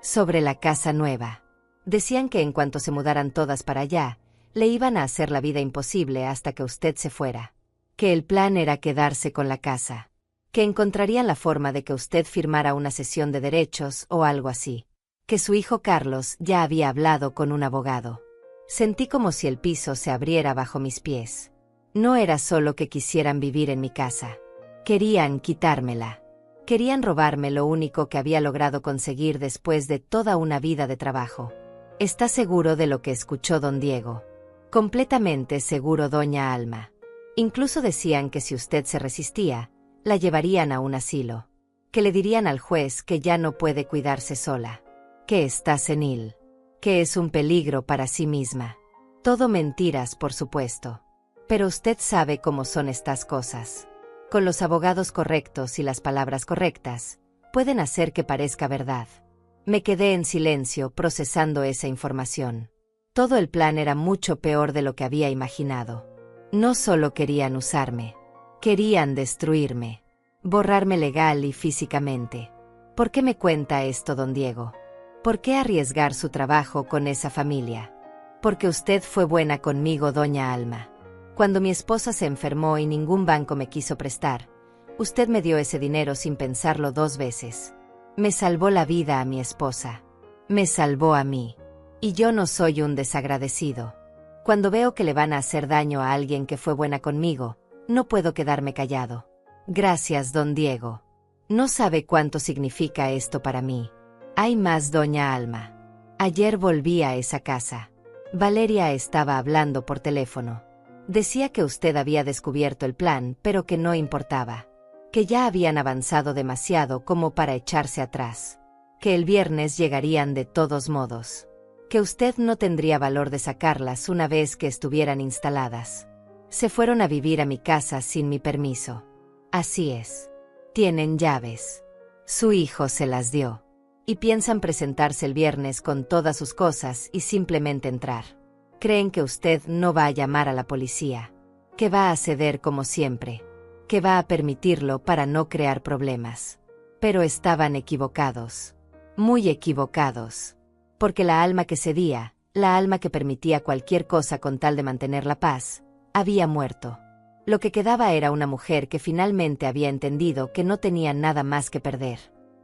Speaker 1: Sobre la casa nueva. Decían que en cuanto se mudaran todas para allá, le iban a hacer la vida imposible hasta que usted se fuera. Que el plan era quedarse con la casa. Que encontrarían la forma de que usted firmara una cesión de derechos o algo así. Que su hijo Carlos ya había hablado con un abogado. Sentí como si el piso se abriera bajo mis pies. No era solo que quisieran vivir en mi casa. Querían quitármela. Querían robarme lo único que había logrado conseguir después de toda una vida de trabajo. ¿Está seguro de lo que escuchó don Diego? Completamente seguro, doña Alma. Incluso decían que si usted se resistía, la llevarían a un asilo. Que le dirían al juez que ya no puede cuidarse sola. Que está senil. Que es un peligro para sí misma. Todo mentiras, por supuesto. Pero usted sabe cómo son estas cosas. Con los abogados correctos y las palabras correctas, pueden hacer que parezca verdad. Me quedé en silencio procesando esa información. Todo el plan era mucho peor de lo que había imaginado. No solo querían usarme, querían destruirme, borrarme legal y físicamente. ¿Por qué me cuenta esto, don Diego? ¿Por qué arriesgar su trabajo con esa familia? Porque usted fue buena conmigo, doña Alma. Cuando mi esposa se enfermó y ningún banco me quiso prestar, usted me dio ese dinero sin pensarlo 2 veces. Me salvó la vida a mi esposa. Me salvó a mí. Y yo no soy un desagradecido. Cuando veo que le van a hacer daño a alguien que fue buena conmigo, no puedo quedarme callado. Gracias, don Diego. No sabe cuánto significa esto para mí. Hay más, doña Alma. Ayer volví a esa casa. Valeria estaba hablando por teléfono. Decía que usted había descubierto el plan, pero que no importaba. Que ya habían avanzado demasiado como para echarse atrás. Que el viernes llegarían de todos modos. Que usted no tendría valor de sacarlas una vez que estuvieran instaladas. Se fueron a vivir a mi casa sin mi permiso. Así es. Tienen llaves. Su hijo se las dio. Y piensan presentarse el viernes con todas sus cosas y simplemente entrar. Creen que usted no va a llamar a la policía. Que va a ceder como siempre. Que va a permitirlo para no crear problemas. Pero estaban equivocados. Muy equivocados. Porque la alma que cedía, la alma que permitía cualquier cosa con tal de mantener la paz, había muerto. Lo que quedaba era una mujer que finalmente había entendido que no tenía nada más que perder.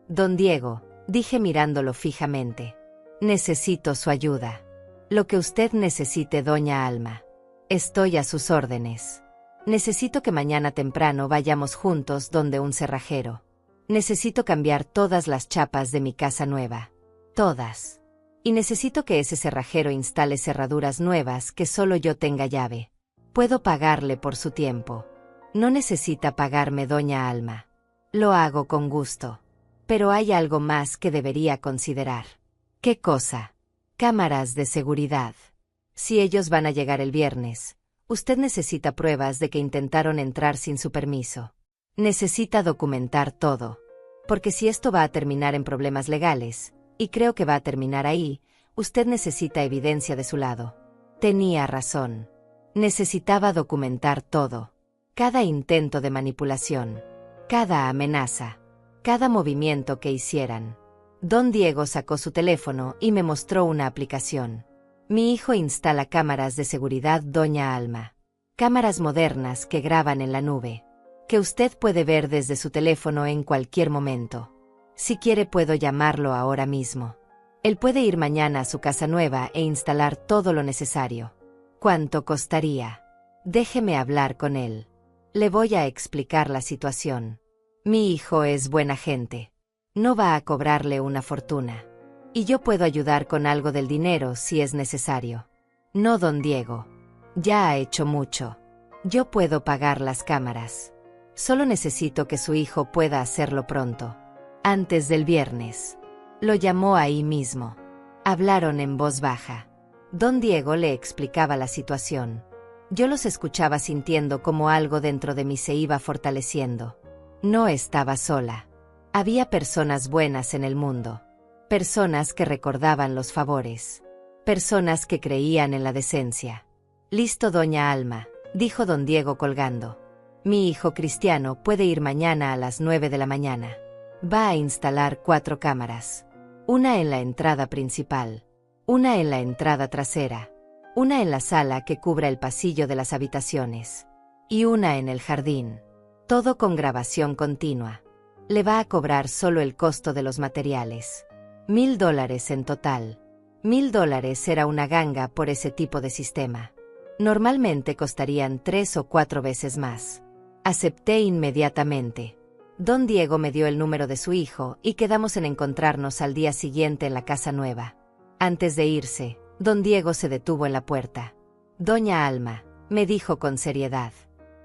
Speaker 1: Don Diego, dije mirándolo fijamente. Necesito su ayuda. Lo que usted necesite, doña Alma. Estoy a sus órdenes. Necesito que mañana temprano vayamos juntos donde un cerrajero. Necesito cambiar todas las chapas de mi casa nueva. Todas. Y necesito que ese cerrajero instale cerraduras nuevas que solo yo tenga llave. Puedo pagarle por su tiempo. No necesita pagarme, doña Alma. Lo hago con gusto. Pero hay algo más que debería considerar. ¿Qué cosa? Cámaras de seguridad. Si ellos van a llegar el viernes, usted necesita pruebas de que intentaron entrar sin su permiso. Necesita documentar todo. Porque si esto va a terminar en problemas legales, y creo que va a terminar ahí, usted necesita evidencia de su lado. Tenía razón. Necesitaba documentar todo. Cada intento de manipulación. Cada amenaza. Cada movimiento que hicieran. Don Diego sacó su teléfono y me mostró una aplicación. Mi hijo instala cámaras de seguridad, doña Alma. Cámaras modernas que graban en la nube. Que usted puede ver desde su teléfono en cualquier momento. Si quiere puedo llamarlo ahora mismo. Él puede ir mañana a su casa nueva e instalar todo lo necesario. ¿Cuánto costaría? Déjeme hablar con él. Le voy a explicar la situación. Mi hijo es buena gente. No va a cobrarle una fortuna. Y yo puedo ayudar con algo del dinero si es necesario. No, don Diego. Ya ha hecho mucho. Yo puedo pagar las cámaras. Solo necesito que su hijo pueda hacerlo pronto. Antes del viernes. Lo llamó ahí mismo. Hablaron en voz baja. Don Diego le explicaba la situación. Yo los escuchaba sintiendo como algo dentro de mí se iba fortaleciendo. No estaba sola. Había personas buenas en el mundo. Personas que recordaban los favores. Personas que creían en la decencia. Listo, doña Alma, dijo don Diego colgando. Mi hijo Cristiano puede ir mañana a las 9 de la mañana. Va a instalar 4 cámaras. Una en la entrada principal. Una en la entrada trasera. Una en la sala que cubra el pasillo de las habitaciones. Y una en el jardín. Todo con grabación continua. Le va a cobrar solo el costo de los materiales. $1000 en total. $1000 era una ganga por ese tipo de sistema. Normalmente costarían 3 o 4 veces más. Acepté inmediatamente. Don Diego me dio el número de su hijo y quedamos en encontrarnos al día siguiente en la casa nueva. Antes de irse, don Diego se detuvo en la puerta. Doña Alma, me dijo con seriedad.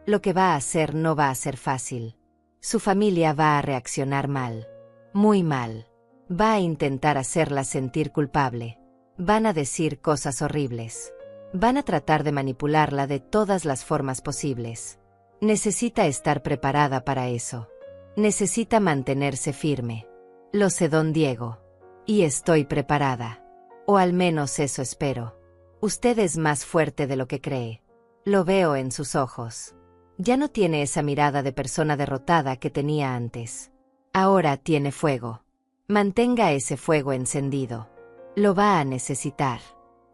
Speaker 1: Lo que va a hacer no va a ser fácil. Su familia va a reaccionar mal. Muy mal. Va a intentar hacerla sentir culpable. Van a decir cosas horribles. Van a tratar de manipularla de todas las formas posibles. Necesita estar preparada para eso. Necesita mantenerse firme. Lo sé, don Diego. Y estoy preparada. O al menos eso espero. Usted es más fuerte de lo que cree. Lo veo en sus ojos. Ya no tiene esa mirada de persona derrotada que tenía antes. Ahora tiene fuego. Mantenga ese fuego encendido. Lo va a necesitar.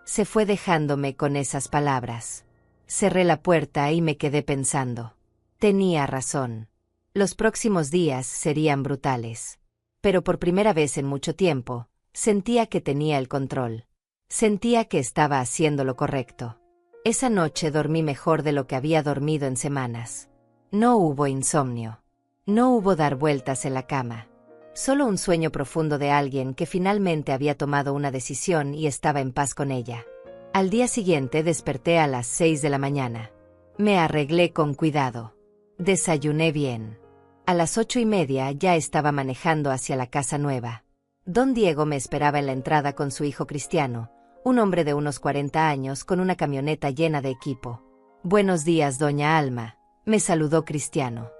Speaker 1: Se fue dejándome con esas palabras. Cerré la puerta y me quedé pensando. Tenía razón. Los próximos días serían brutales. Pero por primera vez en mucho tiempo, sentía que tenía el control. Sentía que estaba haciendo lo correcto. Esa noche dormí mejor de lo que había dormido en semanas. No hubo insomnio. No hubo dar vueltas en la cama. Solo un sueño profundo de alguien que finalmente había tomado una decisión y estaba en paz con ella. Al día siguiente desperté a las 6 de la mañana. Me arreglé con cuidado. Desayuné bien. A las 8:30 ya estaba manejando hacia la casa nueva. Don Diego me esperaba en la entrada con su hijo Cristiano, un hombre de unos 40 años con una camioneta llena de equipo. Buenos días, doña Alma, me saludó Cristiano.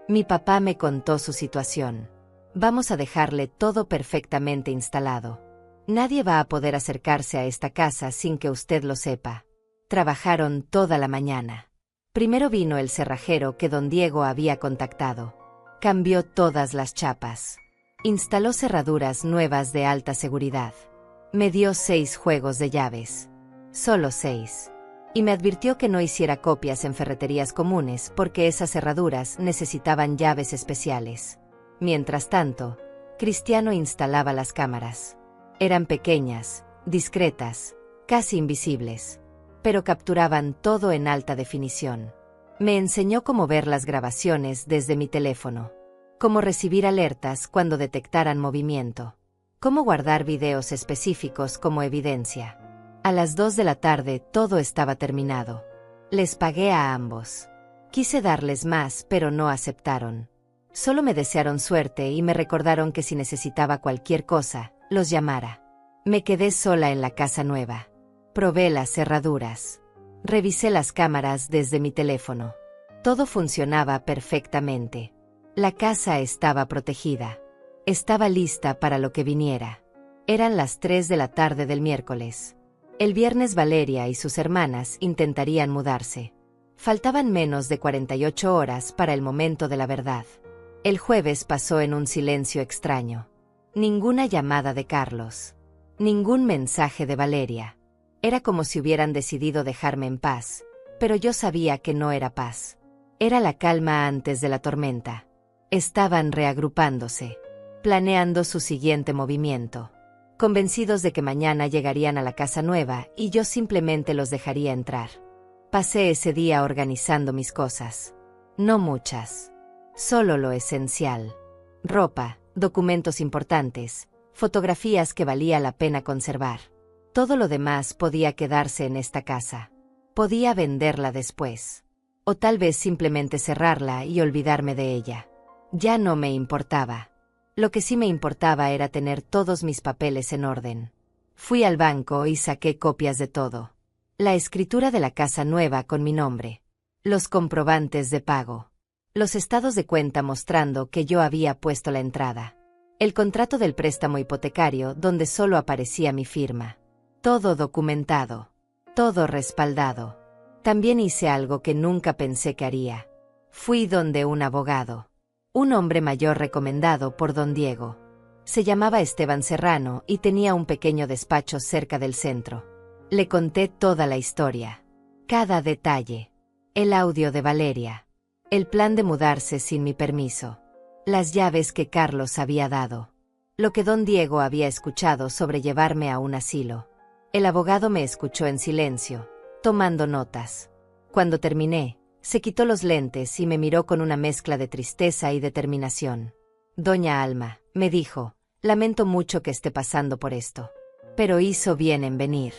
Speaker 1: Mi papá me contó su situación. Vamos a dejarle todo perfectamente instalado. Nadie va a poder acercarse a esta casa sin que usted lo sepa. Trabajaron toda la mañana. Primero vino el cerrajero que don Diego había contactado. Cambió todas las chapas. Instaló cerraduras nuevas de alta seguridad. Me dio 6 juegos de llaves. Solo 6. Y me advirtió que no hiciera copias en ferreterías comunes porque esas cerraduras necesitaban llaves especiales. Mientras tanto, Cristiano instalaba las cámaras. Eran pequeñas, discretas, casi invisibles, pero capturaban todo en alta definición. Me enseñó cómo ver las grabaciones desde mi teléfono, cómo recibir alertas cuando detectaran movimiento, cómo guardar videos específicos como evidencia. A las 2 de la tarde todo estaba terminado. Les pagué a ambos. Quise darles más, pero no aceptaron. Solo me desearon suerte y me recordaron que si necesitaba cualquier cosa, los llamara. Me quedé sola en la casa nueva. Probé las cerraduras. Revisé las cámaras desde mi teléfono. Todo funcionaba perfectamente. La casa estaba protegida. Estaba lista para lo que viniera. Eran las 3 de la tarde del miércoles. El viernes Valeria y sus hermanas intentarían mudarse. Faltaban menos de 48 horas para el momento de la verdad. El jueves pasó en un silencio extraño. Ninguna llamada de Carlos. Ningún mensaje de Valeria. Era como si hubieran decidido dejarme en paz, pero yo sabía que no era paz. Era la calma antes de la tormenta. Estaban reagrupándose, planeando su siguiente movimiento, convencidos de que mañana llegarían a la casa nueva y yo simplemente los dejaría entrar. Pasé ese día organizando mis cosas. No muchas. Solo lo esencial. Ropa, documentos importantes, fotografías que valía la pena conservar. Todo lo demás podía quedarse en esta casa. Podía venderla después. O tal vez simplemente cerrarla y olvidarme de ella. Ya no me importaba. Lo que sí me importaba era tener todos mis papeles en orden. Fui al banco y saqué copias de todo. La escritura de la casa nueva con mi nombre. Los comprobantes de pago. Los estados de cuenta mostrando que yo había puesto la entrada. El contrato del préstamo hipotecario donde solo aparecía mi firma. Todo documentado. Todo respaldado. También hice algo que nunca pensé que haría. Fui donde un abogado. Un hombre mayor recomendado por don Diego. Se llamaba Esteban Serrano y tenía un pequeño despacho cerca del centro. Le conté toda la historia. Cada detalle. El audio de Valeria. El plan de mudarse sin mi permiso. Las llaves que Carlos había dado. Lo que don Diego había escuchado sobre llevarme a un asilo. El abogado me escuchó en silencio, tomando notas. Cuando terminé, se quitó los lentes y me miró con una mezcla de tristeza y determinación. Doña Alma, me dijo, lamento mucho que esté pasando por esto. Pero hizo bien en venir.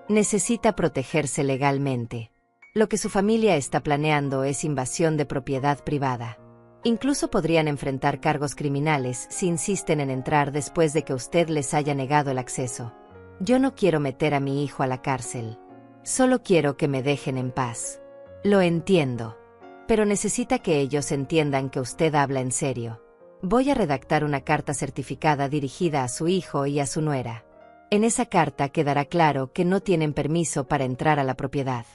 Speaker 1: Necesita protegerse legalmente. Lo que su familia está planeando es invasión de propiedad privada. Incluso podrían enfrentar cargos criminales si insisten en entrar después de que usted les haya negado el acceso. Yo no quiero meter a mi hijo a la cárcel. Solo quiero que me dejen en paz. Lo entiendo. Pero necesita que ellos entiendan que usted habla en serio. Voy a redactar una carta certificada dirigida a su hijo y a su nuera. En esa carta quedará claro que no tienen permiso para entrar a la propiedad.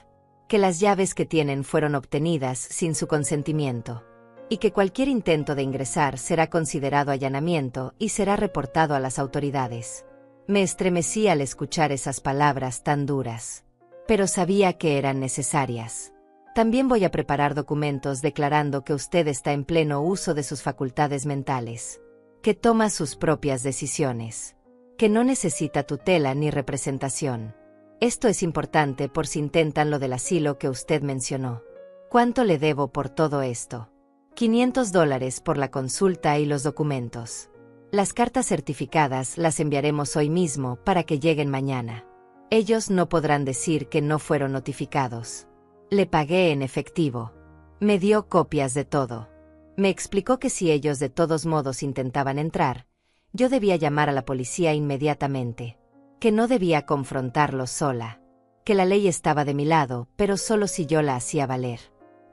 Speaker 1: Que las llaves que tienen fueron obtenidas sin su consentimiento. Y que cualquier intento de ingresar será considerado allanamiento y será reportado a las autoridades. Me estremecí al escuchar esas palabras tan duras. Pero sabía que eran necesarias. También voy a preparar documentos declarando que usted está en pleno uso de sus facultades mentales. Que toma sus propias decisiones. Que no necesita tutela ni representación. Esto es importante por si intentan lo del asilo que usted mencionó. ¿Cuánto le debo por todo esto? $500 por la consulta y los documentos. Las cartas certificadas las enviaremos hoy mismo para que lleguen mañana. Ellos no podrán decir que no fueron notificados. Le pagué en efectivo. Me dio copias de todo. Me explicó que si ellos de todos modos intentaban entrar, yo debía llamar a la policía inmediatamente. Que no debía confrontarlos sola. Que la ley estaba de mi lado, pero solo si yo la hacía valer.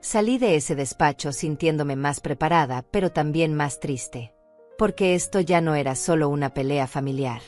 Speaker 1: Salí de ese despacho sintiéndome más preparada, pero también más triste. Porque esto ya no era solo una pelea familiar.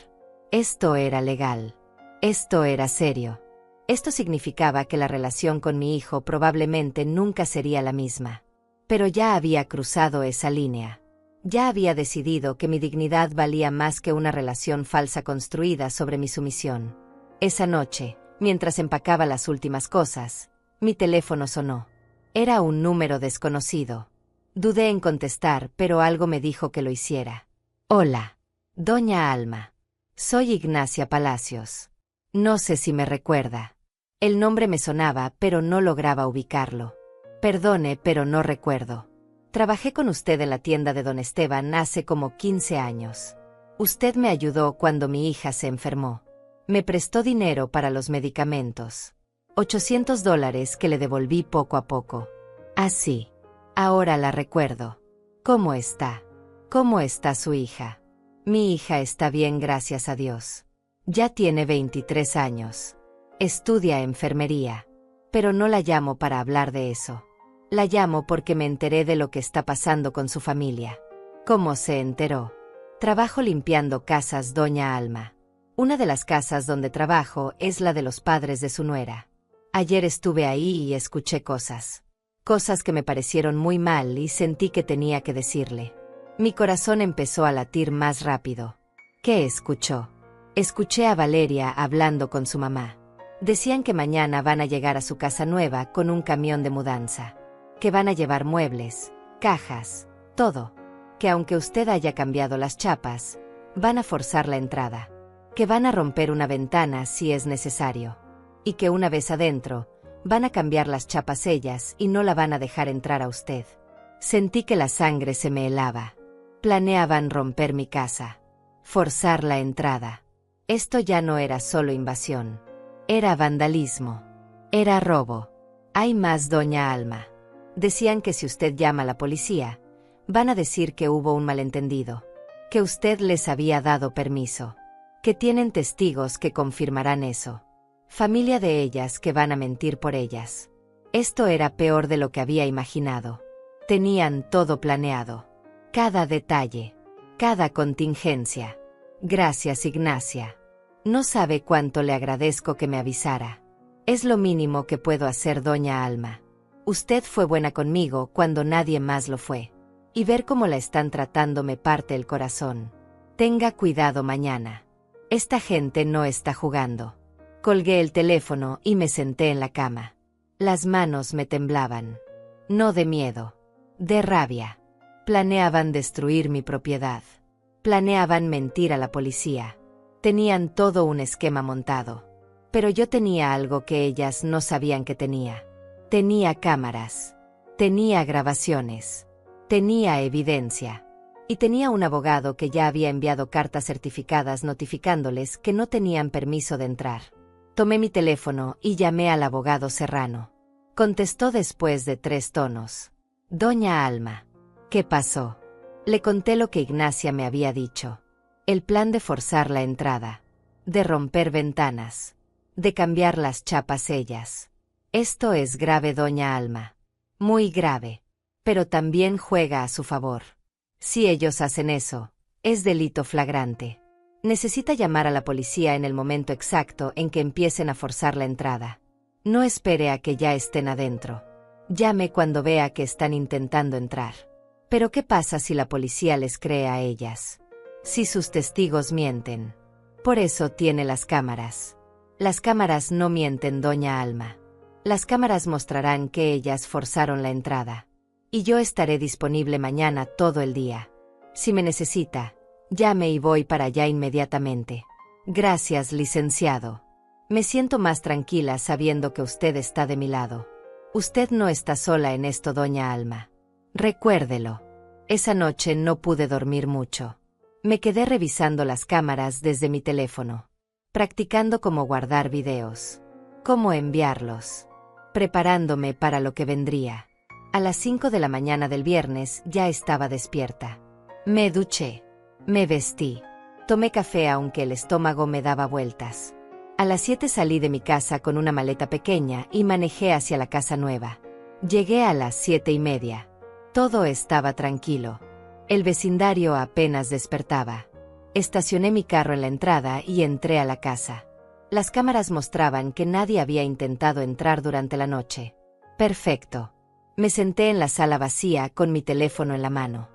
Speaker 1: Esto era legal. Esto era serio. Esto significaba que la relación con mi hijo probablemente nunca sería la misma. Pero ya había cruzado esa línea. Ya había decidido que mi dignidad valía más que una relación falsa construida sobre mi sumisión. Esa noche, mientras empacaba las últimas cosas, mi teléfono sonó. Era un número desconocido. Dudé en contestar, pero algo me dijo que lo hiciera. Hola, doña Alma. Soy Ignacia Palacios. No sé si me recuerda. El nombre me sonaba, pero no lograba ubicarlo. Perdone, pero no recuerdo. Trabajé con usted en la tienda de don Esteban hace como 15 años. Usted me ayudó cuando mi hija se enfermó. Me prestó dinero para los medicamentos. $800 que le devolví poco a poco. Así. Ahora la recuerdo. ¿Cómo está? ¿Cómo está su hija? Mi hija está bien, gracias a Dios. Ya tiene 23 años. Estudia enfermería. Pero no la llamo para hablar de eso. La llamo porque me enteré de lo que está pasando con su familia. ¿Cómo se enteró? Trabajo limpiando casas, doña Alma. Una de las casas donde trabajo es la de los padres de su nuera. Ayer estuve ahí y escuché cosas. Cosas que me parecieron muy mal y sentí que tenía que decirle. Mi corazón empezó a latir más rápido. ¿Qué escuchó? Escuché a Valeria hablando con su mamá. Decían que mañana van a llegar a su casa nueva con un camión de mudanza. Que van a llevar muebles, cajas, todo. Que aunque usted haya cambiado las chapas, van a forzar la entrada. Que van a romper una ventana si es necesario. Y que una vez adentro, van a cambiar las chapas ellas y no la van a dejar entrar a usted. Sentí que la sangre se me helaba. Planeaban romper mi casa. Forzar la entrada. Esto ya no era solo invasión. Era vandalismo. Era robo. Hay más, doña Alma. Decían que si usted llama a la policía, van a decir que hubo un malentendido. Que usted les había dado permiso. Que tienen testigos que confirmarán eso. Familia de ellas que van a mentir por ellas. Esto era peor de lo que había imaginado. Tenían todo planeado. Cada detalle. Cada contingencia. Gracias, Ignacia. No sabe cuánto le agradezco que me avisara. Es lo mínimo que puedo hacer, doña Alma. Usted fue buena conmigo cuando nadie más lo fue. Y ver cómo la están tratando me parte el corazón. Tenga cuidado mañana. Esta gente no está jugando. Colgué el teléfono y me senté en la cama. Las manos me temblaban. No de miedo. De rabia. Planeaban destruir mi propiedad. Planeaban mentir a la policía. Tenían todo un esquema montado. Pero yo tenía algo que ellas no sabían que tenía. Tenía cámaras. Tenía grabaciones. Tenía evidencia. Y tenía un abogado que ya había enviado cartas certificadas notificándoles que no tenían permiso de entrar. Tomé mi teléfono y llamé al abogado Serrano. Contestó después de 3 tonos. Doña Alma. ¿Qué pasó? Le conté lo que Ignacia me había dicho. El plan de forzar la entrada. De romper ventanas. De cambiar las chapas ellas. Esto es grave, doña Alma. Muy grave. Pero también juega a su favor. Si ellos hacen eso, es delito flagrante. Necesita llamar a la policía en el momento exacto en que empiecen a forzar la entrada. No espere a que ya estén adentro. Llame cuando vea que están intentando entrar. Pero ¿qué pasa si la policía les cree a ellas? Si sus testigos mienten. Por eso tiene las cámaras. Las cámaras no mienten, doña Alma. Las cámaras mostrarán que ellas forzaron la entrada. Y yo estaré disponible mañana todo el día. Si me necesita, llame y voy para allá inmediatamente. Gracias, licenciado. Me siento más tranquila sabiendo que usted está de mi lado. Usted no está sola en esto, doña Alma. Recuérdelo. Esa noche no pude dormir mucho. Me quedé revisando las cámaras desde mi teléfono. Practicando cómo guardar videos. Cómo enviarlos. Preparándome para lo que vendría. A las 5 de la mañana del viernes ya estaba despierta. Me duché. Me vestí. Tomé café aunque el estómago me daba vueltas. A las 7 salí de mi casa con una maleta pequeña y manejé hacia la casa nueva. Llegué a las 7:30. Todo estaba tranquilo. El vecindario apenas despertaba. Estacioné mi carro en la entrada y entré a la casa. Las cámaras mostraban que nadie había intentado entrar durante la noche. Perfecto. Me senté en la sala vacía con mi teléfono en la mano.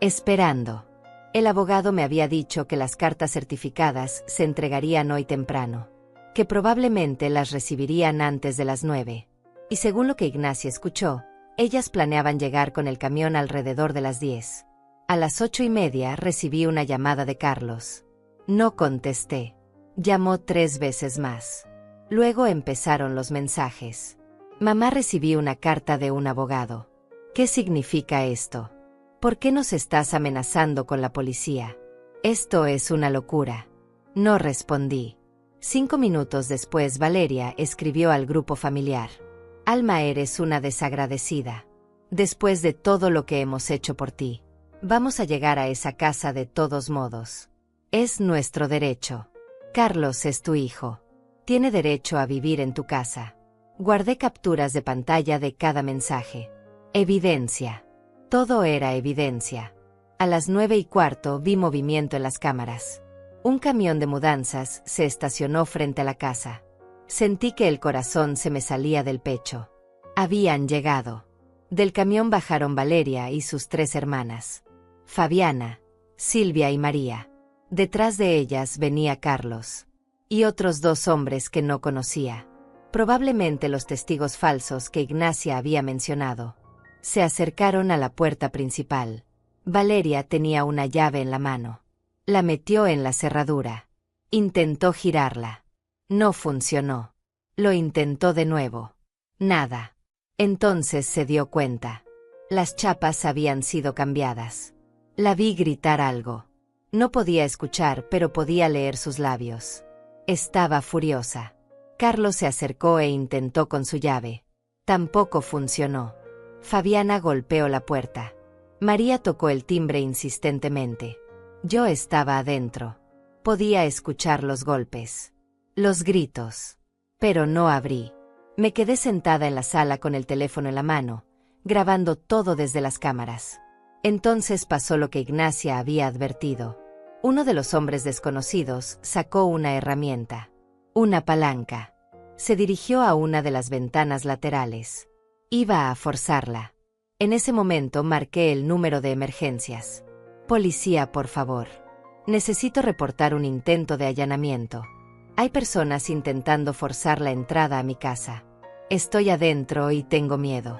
Speaker 1: Esperando. El abogado me había dicho que las cartas certificadas se entregarían hoy temprano, que probablemente las recibirían antes de las 9. Y según lo que Ignacia escuchó, ellas planeaban llegar con el camión alrededor de las 10. A las 8:30 recibí una llamada de Carlos. No contesté. Llamó 3 veces más. Luego empezaron los mensajes. Mamá, recibí una carta de un abogado. ¿Qué significa esto? ¿Por qué nos estás amenazando con la policía? Esto es una locura. No respondí. 5 minutos después Valeria escribió al grupo familiar. Alma, eres una desagradecida. Después de todo lo que hemos hecho por ti, vamos a llegar a esa casa de todos modos. Es nuestro derecho. Carlos es tu hijo. Tiene derecho a vivir en tu casa. Guardé capturas de pantalla de cada mensaje. Evidencia. Todo era evidencia. A las 9:15 vi movimiento en las cámaras. Un camión de mudanzas se estacionó frente a la casa. Sentí que el corazón se me salía del pecho. Habían llegado. Del camión bajaron Valeria y sus 3 hermanas. Fabiana, Silvia y María. Detrás de ellas venía Carlos. Y otros 2 hombres que no conocía. Probablemente los testigos falsos que Ignacia había mencionado. Se acercaron a la puerta principal. Valeria tenía una llave en la mano. La metió en la cerradura. Intentó girarla. No funcionó. Lo intentó de nuevo. Nada. Entonces se dio cuenta. Las chapas habían sido cambiadas. La vi gritar algo. No podía escuchar, pero podía leer sus labios. Estaba furiosa. Carlos se acercó e intentó con su llave. Tampoco funcionó. Fabiana golpeó la puerta. María tocó el timbre insistentemente. Yo estaba adentro. Podía escuchar los golpes. Los gritos. Pero no abrí. Me quedé sentada en la sala con el teléfono en la mano, grabando todo desde las cámaras. Entonces pasó lo que Ignacia había advertido. Uno de los hombres desconocidos sacó una herramienta. Una palanca. Se dirigió a una de las ventanas laterales. Iba a forzarla. En ese momento marqué el número de emergencias. Policía, por favor. Necesito reportar un intento de allanamiento. Hay personas intentando forzar la entrada a mi casa. Estoy adentro y tengo miedo.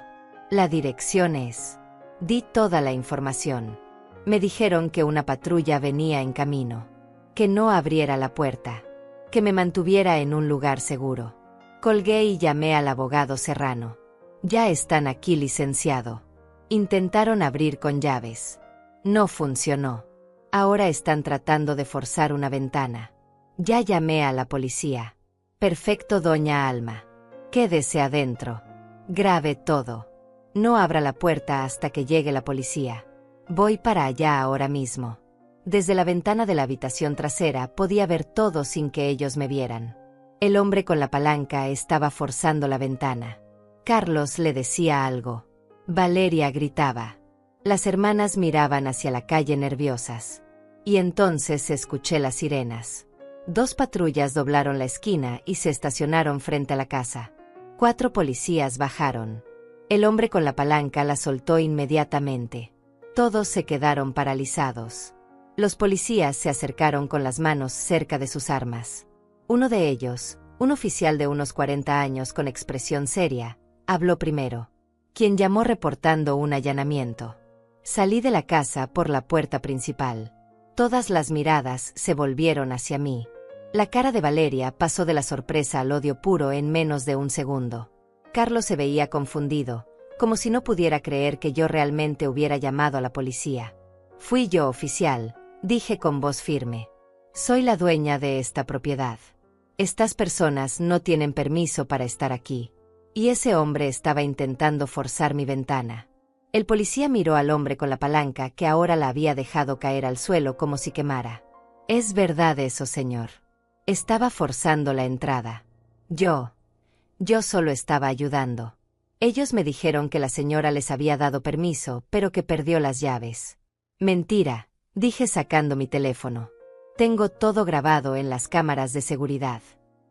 Speaker 1: La dirección es... Di toda la información. Me dijeron que una patrulla venía en camino. Que no abriera la puerta. Que me mantuviera en un lugar seguro. Colgué y llamé al abogado Serrano. Ya están aquí, licenciado. Intentaron abrir con llaves. No funcionó. Ahora están tratando de forzar una ventana. Ya llamé a la policía. Perfecto, doña Alma. Quédese adentro. Grabe todo. No abra la puerta hasta que llegue la policía. Voy para allá ahora mismo. Desde la ventana de la habitación trasera podía ver todo sin que ellos me vieran. El hombre con la palanca estaba forzando la ventana. Carlos le decía algo. Valeria gritaba. Las hermanas miraban hacia la calle nerviosas. Y entonces escuché las sirenas. 2 patrullas doblaron la esquina y se estacionaron frente a la casa. 4 policías bajaron. El hombre con la palanca la soltó inmediatamente. Todos se quedaron paralizados. Los policías se acercaron con las manos cerca de sus armas. Uno de ellos, un oficial de unos 40 años con expresión seria, habló primero. Quien llamó reportando un allanamiento. Salí de la casa por la puerta principal. Todas las miradas se volvieron hacia mí. La cara de Valeria pasó de la sorpresa al odio puro en menos de un segundo. Carlos se veía confundido, como si no pudiera creer que yo realmente hubiera llamado a la policía. Fui yo, oficial, dije con voz firme. Soy la dueña de esta propiedad. Estas personas no tienen permiso para estar aquí. Y ese hombre estaba intentando forzar mi ventana. El policía miró al hombre con la palanca que ahora la había dejado caer al suelo como si quemara. Es verdad eso, señor. Estaba forzando la entrada. Yo solo estaba ayudando. Ellos me dijeron que la señora les había dado permiso, pero que perdió las llaves. Mentira, dije sacando mi teléfono. Tengo todo grabado en las cámaras de seguridad.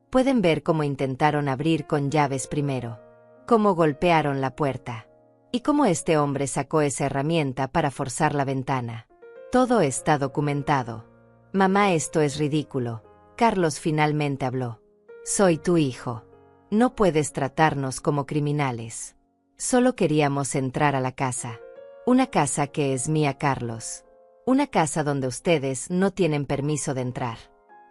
Speaker 1: Pueden ver cómo intentaron abrir con llaves primero. Cómo golpearon la puerta. ¿Y cómo este hombre sacó esa herramienta para forzar la ventana? Todo está documentado. Mamá, esto es ridículo. Carlos finalmente habló. Soy tu hijo. No puedes tratarnos como criminales. Solo queríamos entrar a la casa. Una casa que es mía, Carlos. Una casa donde ustedes no tienen permiso de entrar.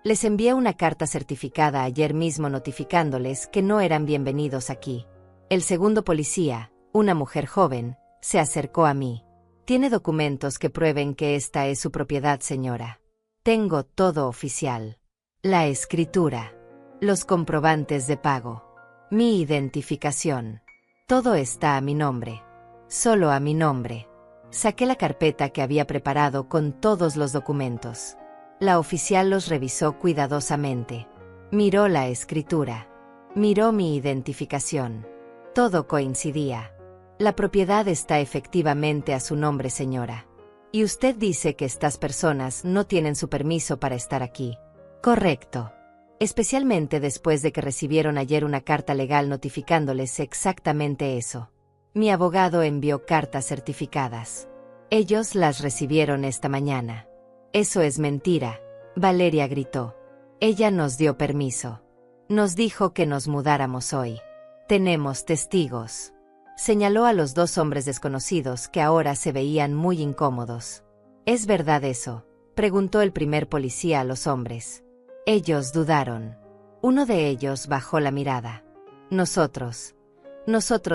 Speaker 1: Les envié una carta certificada ayer mismo notificándoles que no eran bienvenidos aquí. El segundo policía, una mujer joven, se acercó a mí. Tiene documentos que prueben que esta es su propiedad, señora. Tengo todo oficial. La escritura. Los comprobantes de pago. Mi identificación. Todo está a mi nombre. Solo a mi nombre. Saqué la carpeta que había preparado con todos los documentos. La oficial los revisó cuidadosamente. Miró la escritura. Miró mi identificación. Todo coincidía. La propiedad está efectivamente a su nombre, señora. Y usted dice que estas personas no tienen su permiso para estar aquí. Correcto. Especialmente después de que recibieron ayer una carta legal notificándoles exactamente eso. Mi abogado envió cartas certificadas. Ellos las recibieron esta mañana. Eso es mentira, Valeria gritó. Ella nos dio permiso. Nos dijo que nos mudáramos hoy. Tenemos testigos. Señaló a los dos hombres desconocidos que ahora se veían muy incómodos. ¿Es verdad eso?, preguntó el primer policía a los hombres. Ellos dudaron. Uno de ellos bajó la mirada. Nosotros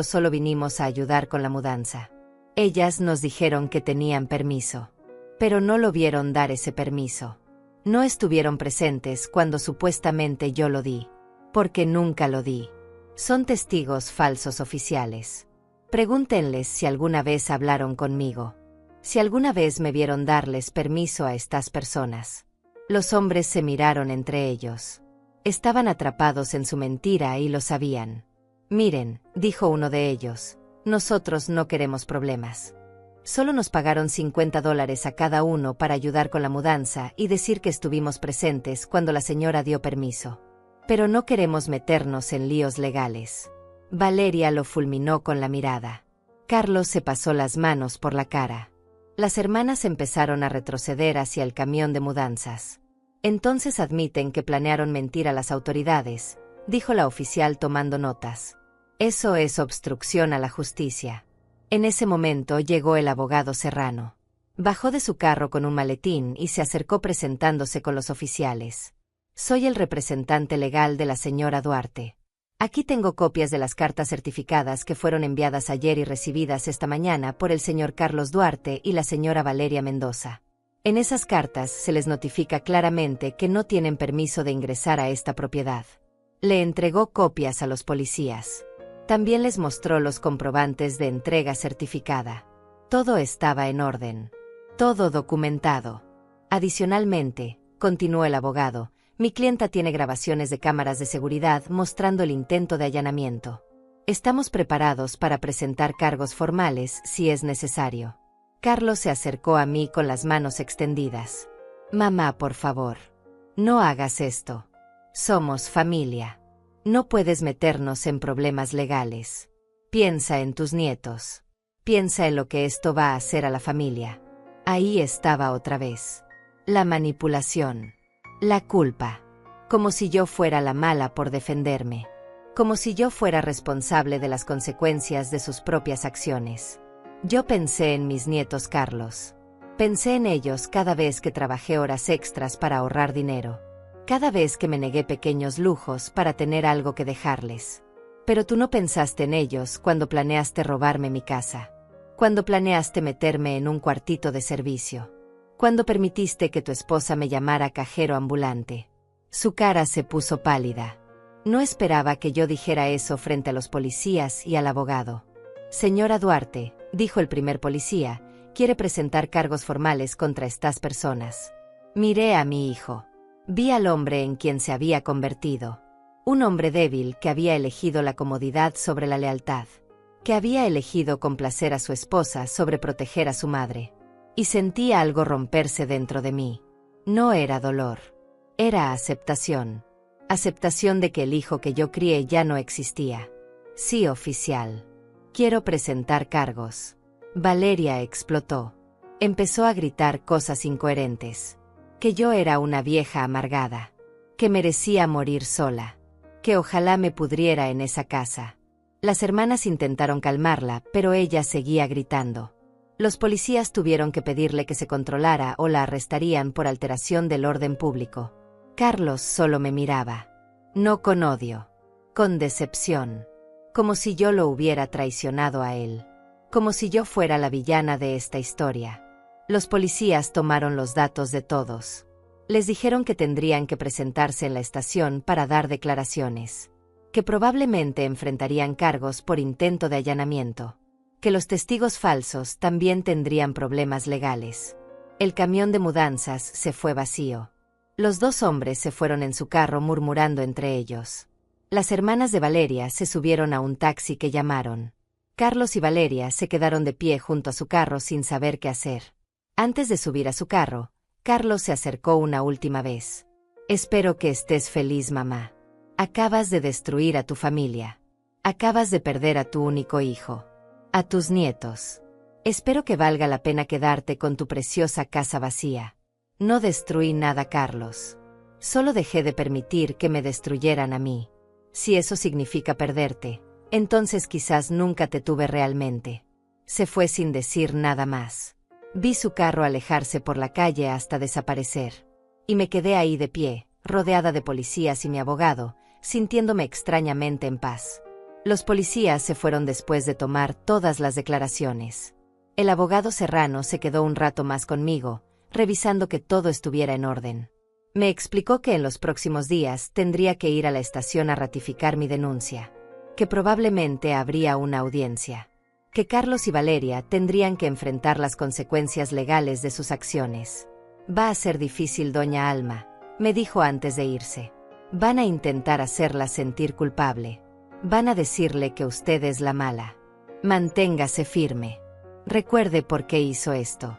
Speaker 1: solo vinimos a ayudar con la mudanza. Ellas nos dijeron que tenían permiso. Pero no lo vieron dar ese permiso. No estuvieron presentes cuando supuestamente yo lo di. Porque nunca lo di. Son testigos falsos oficiales. Pregúntenles si alguna vez hablaron conmigo. Si alguna vez me vieron darles permiso a estas personas. Los hombres se miraron entre ellos. Estaban atrapados en su mentira y lo sabían. Miren, dijo uno de ellos, nosotros no queremos problemas. Solo nos pagaron $50 a cada uno para ayudar con la mudanza y decir que estuvimos presentes cuando la señora dio permiso. Pero no queremos meternos en líos legales. Valeria lo fulminó con la mirada. Carlos se pasó las manos por la cara. Las hermanas empezaron a retroceder hacia el camión de mudanzas. Entonces admiten que planearon mentir a las autoridades, dijo la oficial tomando notas. Eso es obstrucción a la justicia. En ese momento llegó el abogado Serrano. Bajó de su carro con un maletín y se acercó presentándose con los oficiales. Soy el representante legal de la señora Duarte. Aquí tengo copias de las cartas certificadas que fueron enviadas ayer y recibidas esta mañana por el señor Carlos Duarte y la señora Valeria Mendoza. En esas cartas se les notifica claramente que no tienen permiso de ingresar a esta propiedad. Le entregó copias a los policías. También les mostró los comprobantes de entrega certificada. Todo estaba en orden. Todo documentado. Adicionalmente, continuó el abogado, mi clienta tiene grabaciones de cámaras de seguridad mostrando el intento de allanamiento. Estamos preparados para presentar cargos formales si es necesario. Carlos se acercó a mí con las manos extendidas. Mamá, por favor. No hagas esto. Somos familia. No puedes meternos en problemas legales. Piensa en tus nietos. Piensa en lo que esto va a hacer a la familia. Ahí estaba otra vez. La manipulación. La culpa. Como si yo fuera la mala por defenderme. Como si yo fuera responsable de las consecuencias de sus propias acciones. Yo pensé en mis nietos, Carlos. Pensé en ellos cada vez que trabajé horas extras para ahorrar dinero. Cada vez que me negué pequeños lujos para tener algo que dejarles. Pero tú no pensaste en ellos cuando planeaste robarme mi casa. Cuando planeaste meterme en un cuartito de servicio. Cuando permitiste que tu esposa me llamara cajero ambulante. Su cara se puso pálida. No esperaba que yo dijera eso frente a los policías y al abogado. Señora Duarte, dijo el primer policía, quiere presentar cargos formales contra estas personas. Miré a mi hijo. Vi al hombre en quien se había convertido. Un hombre débil que había elegido la comodidad sobre la lealtad. Que había elegido complacer a su esposa sobre proteger a su madre. Y sentía algo romperse dentro de mí. No era dolor. Era aceptación. Aceptación de que el hijo que yo crié ya no existía. Sí, oficial. Quiero presentar cargos. Valeria explotó. Empezó a gritar cosas incoherentes. Que yo era una vieja amargada. Que merecía morir sola. Que ojalá me pudriera en esa casa. Las hermanas intentaron calmarla, pero ella seguía gritando. Los policías tuvieron que pedirle que se controlara o la arrestarían por alteración del orden público. Carlos solo me miraba. No con odio. Con decepción. Como si yo lo hubiera traicionado a él. Como si yo fuera la villana de esta historia. Los policías tomaron los datos de todos. Les dijeron que tendrían que presentarse en la estación para dar declaraciones. Que probablemente enfrentarían cargos por intento de allanamiento. Que los testigos falsos también tendrían problemas legales. El camión de mudanzas se fue vacío. Los dos hombres se fueron en su carro murmurando entre ellos. Las hermanas de Valeria se subieron a un taxi que llamaron. Carlos y Valeria se quedaron de pie junto a su carro sin saber qué hacer. Antes de subir a su carro, Carlos se acercó una última vez. Espero que estés feliz, mamá. Acabas de destruir a tu familia. Acabas de perder a tu único hijo. A tus nietos. Espero que valga la pena quedarte con tu preciosa casa vacía. No destruí nada, Carlos. Solo dejé de permitir que me destruyeran a mí. Si eso significa perderte, entonces quizás nunca te tuve realmente. Se fue sin decir nada más. Vi su carro alejarse por la calle hasta desaparecer. Y me quedé ahí de pie, rodeada de policías y mi abogado, sintiéndome extrañamente en paz. Los policías se fueron después de tomar todas las declaraciones. El abogado Serrano se quedó un rato más conmigo, revisando que todo estuviera en orden. Me explicó que en los próximos días tendría que ir a la estación a ratificar mi denuncia. Que probablemente habría una audiencia. Que Carlos y Valeria tendrían que enfrentar las consecuencias legales de sus acciones. Va a ser difícil, doña Alma, me dijo antes de irse. Van a intentar hacerla sentir culpable. Van a decirle que usted es la mala. Manténgase firme. Recuerde por qué hizo esto.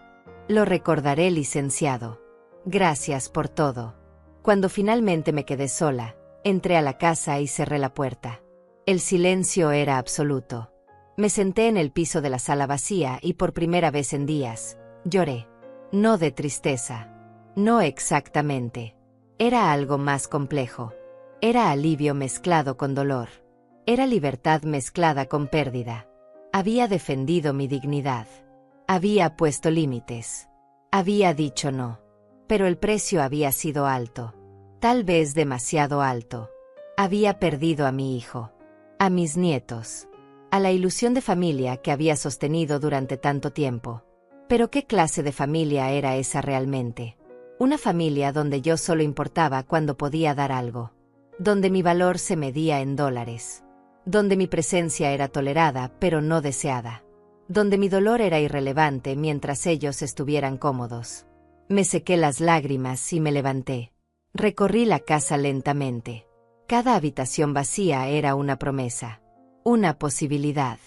Speaker 1: Lo recordaré, licenciado. Gracias por todo. Cuando finalmente me quedé sola, entré a la casa y cerré la puerta. El silencio era absoluto. Me senté en el piso de la sala vacía y por primera vez en días, lloré. No de tristeza. No exactamente. Era algo más complejo. Era alivio mezclado con dolor. Era libertad mezclada con pérdida. Había defendido mi dignidad. Había puesto límites. Había dicho no. Pero el precio había sido alto. Tal vez demasiado alto. Había perdido a mi hijo. A mis nietos. A la ilusión de familia que había sostenido durante tanto tiempo. Pero ¿qué clase de familia era esa realmente? Una familia donde yo solo importaba cuando podía dar algo. Donde mi valor se medía en dólares. Donde mi presencia era tolerada pero no deseada. Donde mi dolor era irrelevante mientras ellos estuvieran cómodos. Me sequé las lágrimas y me levanté. Recorrí la casa lentamente. Cada habitación vacía era una promesa. Una posibilidad.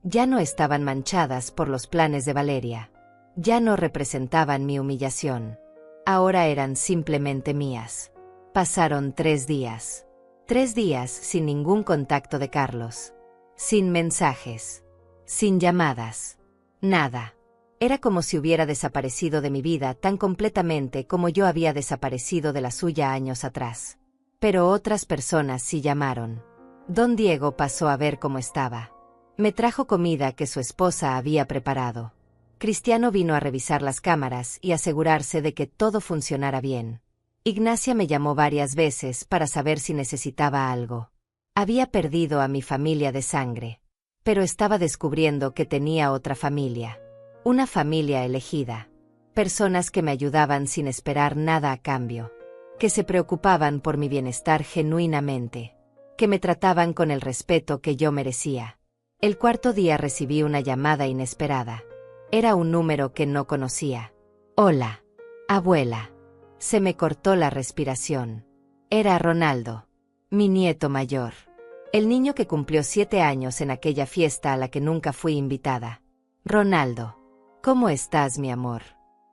Speaker 1: Ya no estaban manchadas por los planes de Valeria. Ya no representaban mi humillación. Ahora eran simplemente mías. Pasaron 3 días. 3 días sin ningún contacto de Carlos. Sin mensajes. Sin llamadas. Nada. Era como si hubiera desaparecido de mi vida tan completamente como yo había desaparecido de la suya años atrás. Pero otras personas sí llamaron. Don Diego pasó a ver cómo estaba. Me trajo comida que su esposa había preparado. Cristiano vino a revisar las cámaras y asegurarse de que todo funcionara bien. Ignacia me llamó varias veces para saber si necesitaba algo. Había perdido a mi familia de sangre. Pero estaba descubriendo que tenía otra familia. Una familia elegida. Personas que me ayudaban sin esperar nada a cambio. Que se preocupaban por mi bienestar genuinamente. Que me trataban con el respeto que yo merecía. El 4.º día recibí una llamada inesperada. Era un número que no conocía. Hola, abuela. Se me cortó la respiración. Era Ronaldo, mi nieto mayor. El niño que cumplió 7 años en aquella fiesta a la que nunca fui invitada. Ronaldo, ¿cómo estás, mi amor?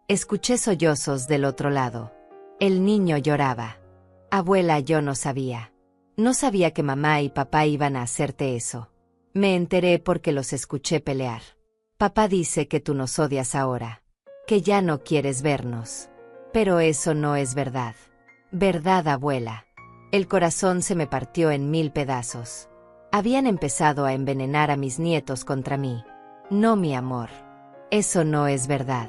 Speaker 1: Escuché sollozos del otro lado. El niño lloraba. Abuela, yo no sabía. No sabía que mamá y papá iban a hacerte eso. Me enteré porque los escuché pelear. Papá dice que tú nos odias ahora, que ya no quieres vernos. Pero eso no es verdad. ¿Verdad, abuela? El corazón se me partió en 1000 pedazos. Habían empezado a envenenar a mis nietos contra mí. No, mi amor. Eso no es verdad.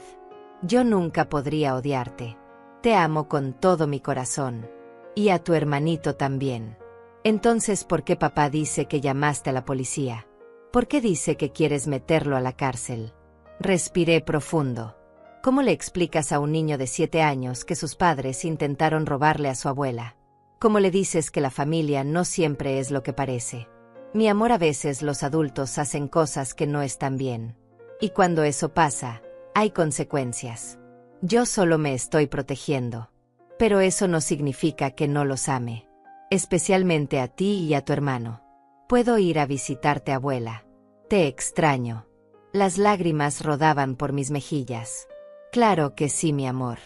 Speaker 1: Yo nunca podría odiarte. Te amo con todo mi corazón. Y a tu hermanito también. Entonces, ¿por qué papá dice que llamaste a la policía? ¿Por qué dice que quieres meterlo a la cárcel? Respiré profundo. ¿Cómo le explicas a un niño de 7 años que sus padres intentaron robarle a su abuela? ¿Cómo le dices que la familia no siempre es lo que parece? Mi amor, a veces los adultos hacen cosas que no están bien. Y cuando eso pasa, hay consecuencias. Yo solo me estoy protegiendo. Pero eso no significa que no los ame. Especialmente a ti y a tu hermano. Puedo ir a visitarte, abuela. Te extraño. Las lágrimas rodaban por mis mejillas. Claro que sí, mi amor.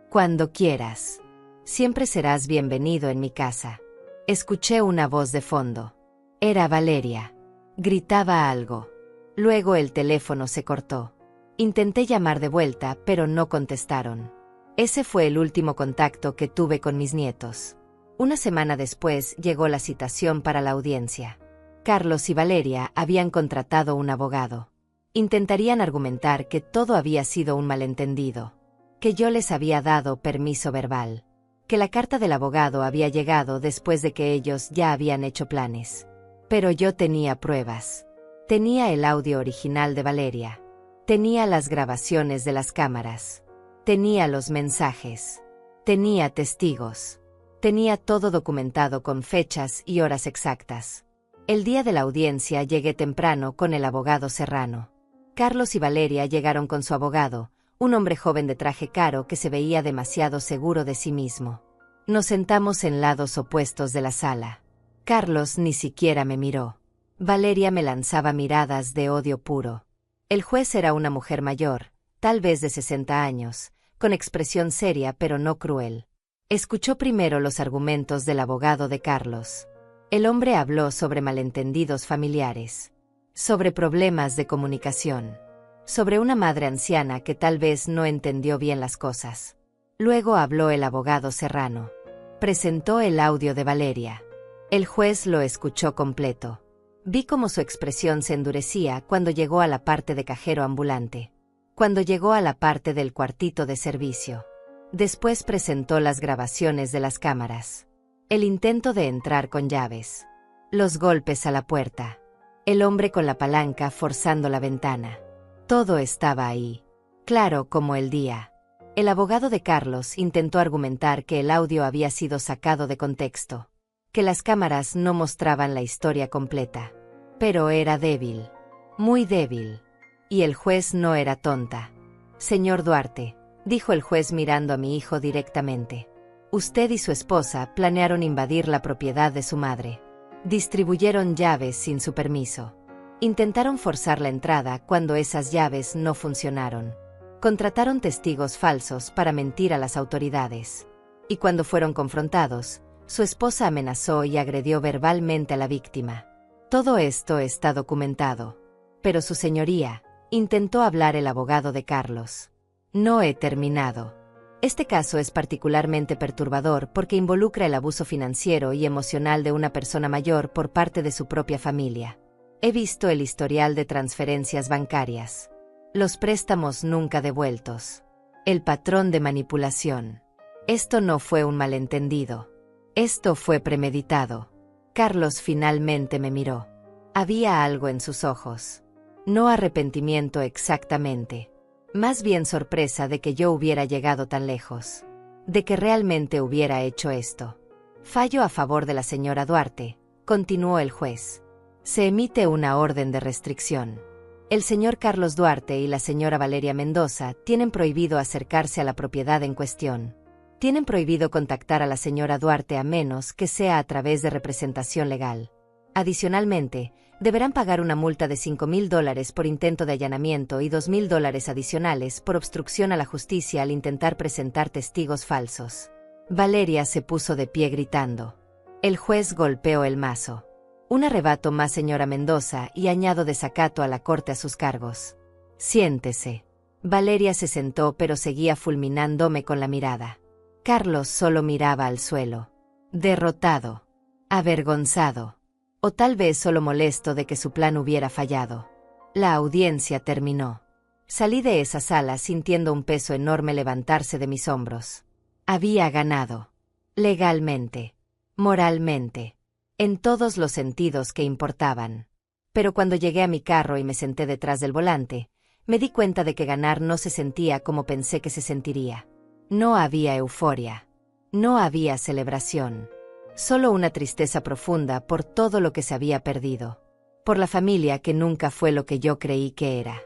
Speaker 1: Cuando quieras. Siempre serás bienvenido en mi casa. Escuché una voz de fondo. Era Valeria. Gritaba algo. Luego el teléfono se cortó. Intenté llamar de vuelta, pero no contestaron. Ese fue el último contacto que tuve con mis nietos. Una semana después llegó la citación para la audiencia. Carlos y Valeria habían contratado un abogado. Intentarían argumentar que todo había sido un malentendido, que yo les había dado permiso verbal, que la carta del abogado había llegado después de que ellos ya habían hecho planes. Pero yo tenía pruebas. Tenía el audio original de Valeria. Tenía las grabaciones de las cámaras. Tenía los mensajes. Tenía testigos. Tenía todo documentado con fechas y horas exactas. El día de la audiencia llegué temprano con el abogado Serrano. Carlos y Valeria llegaron con su abogado, un hombre joven de traje caro que se veía demasiado seguro de sí mismo. Nos sentamos en lados opuestos de la sala. Carlos ni siquiera me miró. Valeria me lanzaba miradas de odio puro. El juez era una mujer mayor, tal vez de 60 años, con expresión seria pero no cruel. Escuchó primero los argumentos del abogado de Carlos. El hombre habló sobre malentendidos familiares, sobre problemas de comunicación, sobre una madre anciana que tal vez no entendió bien las cosas. Luego habló el abogado Serrano. Presentó el audio de Valeria. El juez lo escuchó completo. Vi cómo su expresión se endurecía cuando llegó a la parte de cajero ambulante, cuando llegó a la parte del cuartito de servicio. Después presentó las grabaciones de las cámaras. El intento de entrar con llaves. Los golpes a la puerta. El hombre con la palanca forzando la ventana. Todo estaba ahí. Claro como el día. El abogado de Carlos intentó argumentar que el audio había sido sacado de contexto, que las cámaras no mostraban la historia completa. Pero era débil. Muy débil. Y el juez no era tonta. Señor Duarte, dijo el juez mirando a mi hijo directamente. Usted y su esposa planearon invadir la propiedad de su madre. Distribuyeron llaves sin su permiso. Intentaron forzar la entrada cuando esas llaves no funcionaron. Contrataron testigos falsos para mentir a las autoridades. Y cuando fueron confrontados, su esposa amenazó y agredió verbalmente a la víctima. Todo esto está documentado. Pero su señoría, intentó hablar el abogado de Carlos. No he terminado. Este caso es particularmente perturbador porque involucra el abuso financiero y emocional de una persona mayor por parte de su propia familia. He visto el historial de transferencias bancarias. Los préstamos nunca devueltos. El patrón de manipulación. Esto no fue un malentendido. Esto fue premeditado. Carlos finalmente me miró. Había algo en sus ojos. No arrepentimiento exactamente. Más bien sorpresa de que yo hubiera llegado tan lejos. De que realmente hubiera hecho esto. Fallo a favor de la señora Duarte, continuó el juez. Se emite una orden de restricción. El señor Carlos Duarte y la señora Valeria Mendoza tienen prohibido acercarse a la propiedad en cuestión. Tienen prohibido contactar a la señora Duarte a menos que sea a través de representación legal. Adicionalmente, deberán pagar una multa de $5,000 por intento de allanamiento y $2,000 adicionales por obstrucción a la justicia al intentar presentar testigos falsos. Valeria se puso de pie gritando. El juez golpeó el mazo. Un arrebato más, señora Mendoza, y añado desacato a la corte a sus cargos. Siéntese. Valeria se sentó, pero seguía fulminándome con la mirada. Carlos solo miraba al suelo. Derrotado. Avergonzado. O tal vez solo molesto de que su plan hubiera fallado. La audiencia terminó. Salí de esa sala sintiendo un peso enorme levantarse de mis hombros. Había ganado. Legalmente. Moralmente. En todos los sentidos que importaban. Pero cuando llegué a mi carro y me senté detrás del volante, me di cuenta de que ganar no se sentía como pensé que se sentiría. No había euforia. No había celebración. Solo una tristeza profunda por todo lo que se había perdido. Por la familia que nunca fue lo que yo creí que era.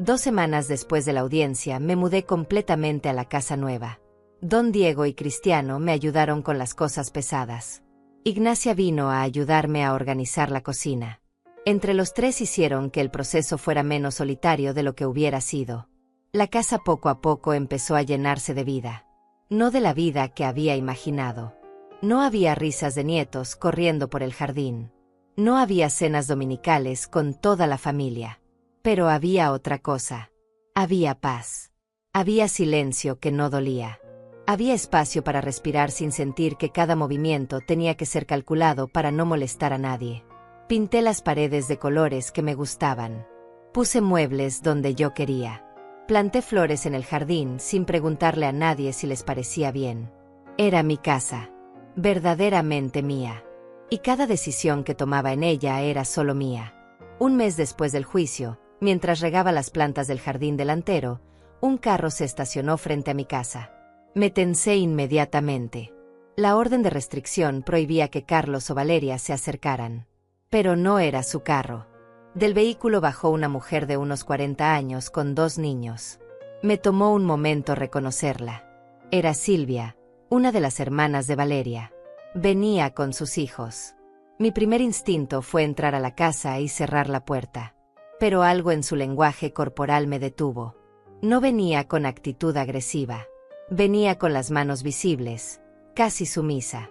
Speaker 1: 2 semanas después de la audiencia me mudé completamente a la casa nueva. Don Diego y Cristiano me ayudaron con las cosas pesadas. Ignacia vino a ayudarme a organizar la cocina. Entre los 3 hicieron que el proceso fuera menos solitario de lo que hubiera sido. La casa poco a poco empezó a llenarse de vida. No de la vida que había imaginado. No había risas de nietos corriendo por el jardín. No había cenas dominicales con toda la familia. Pero había otra cosa. Había paz. Había silencio que no dolía. Había espacio para respirar sin sentir que cada movimiento tenía que ser calculado para no molestar a nadie. Pinté las paredes de colores que me gustaban. Puse muebles donde yo quería. Planté flores en el jardín sin preguntarle a nadie si les parecía bien. Era mi casa. Verdaderamente mía. Y cada decisión que tomaba en ella era solo mía. Un mes después del juicio, mientras regaba las plantas del jardín delantero, un carro se estacionó frente a mi casa. Me tensé inmediatamente. La orden de restricción prohibía que Carlos o Valeria se acercaran. Pero no era su carro. Del vehículo bajó una mujer de unos 40 años con 2 niños. Me tomó un momento reconocerla. Era Silvia, una de las hermanas de Valeria. Venía con sus hijos. Mi primer instinto fue entrar a la casa y cerrar la puerta. Pero algo en su lenguaje corporal me detuvo. No venía con actitud agresiva. Venía con las manos visibles, casi sumisa.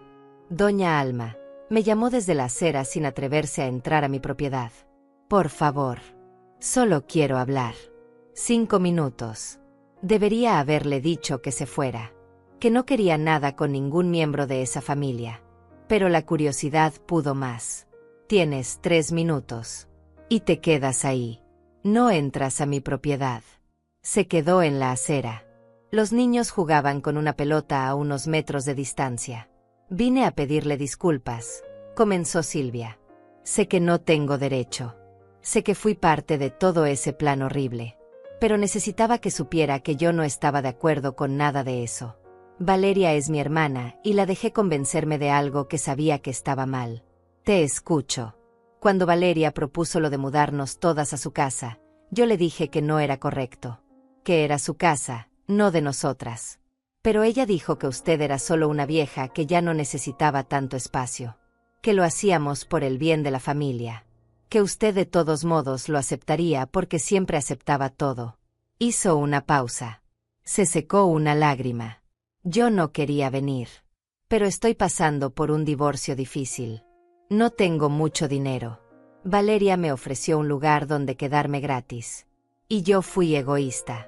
Speaker 1: Doña Alma, me llamó desde la acera sin atreverse a entrar a mi propiedad. Por favor. Solo quiero hablar. 5 minutos. Debería haberle dicho que se fuera. Que no quería nada con ningún miembro de esa familia. Pero la curiosidad pudo más. Tienes 3 minutos. Y te quedas ahí. No entras a mi propiedad. Se quedó en la acera. Los niños jugaban con una pelota a unos metros de distancia. Vine a pedirle disculpas, comenzó Silvia. Sé que no tengo derecho. Sé que fui parte de todo ese plan horrible. Pero necesitaba que supiera que yo no estaba de acuerdo con nada de eso. Valeria es mi hermana y la dejé convencerme de algo que sabía que estaba mal. Te escucho. Cuando Valeria propuso lo de mudarnos todas a su casa, yo le dije que no era correcto. Que era su casa, no de nosotras. Pero ella dijo que usted era solo una vieja que ya no necesitaba tanto espacio. Que lo hacíamos por el bien de la familia. Que usted de todos modos lo aceptaría porque siempre aceptaba todo. Hizo una pausa. Se secó una lágrima. Yo no quería venir. Pero estoy pasando por un divorcio difícil. No tengo mucho dinero. Valeria me ofreció un lugar donde quedarme gratis. Y yo fui egoísta.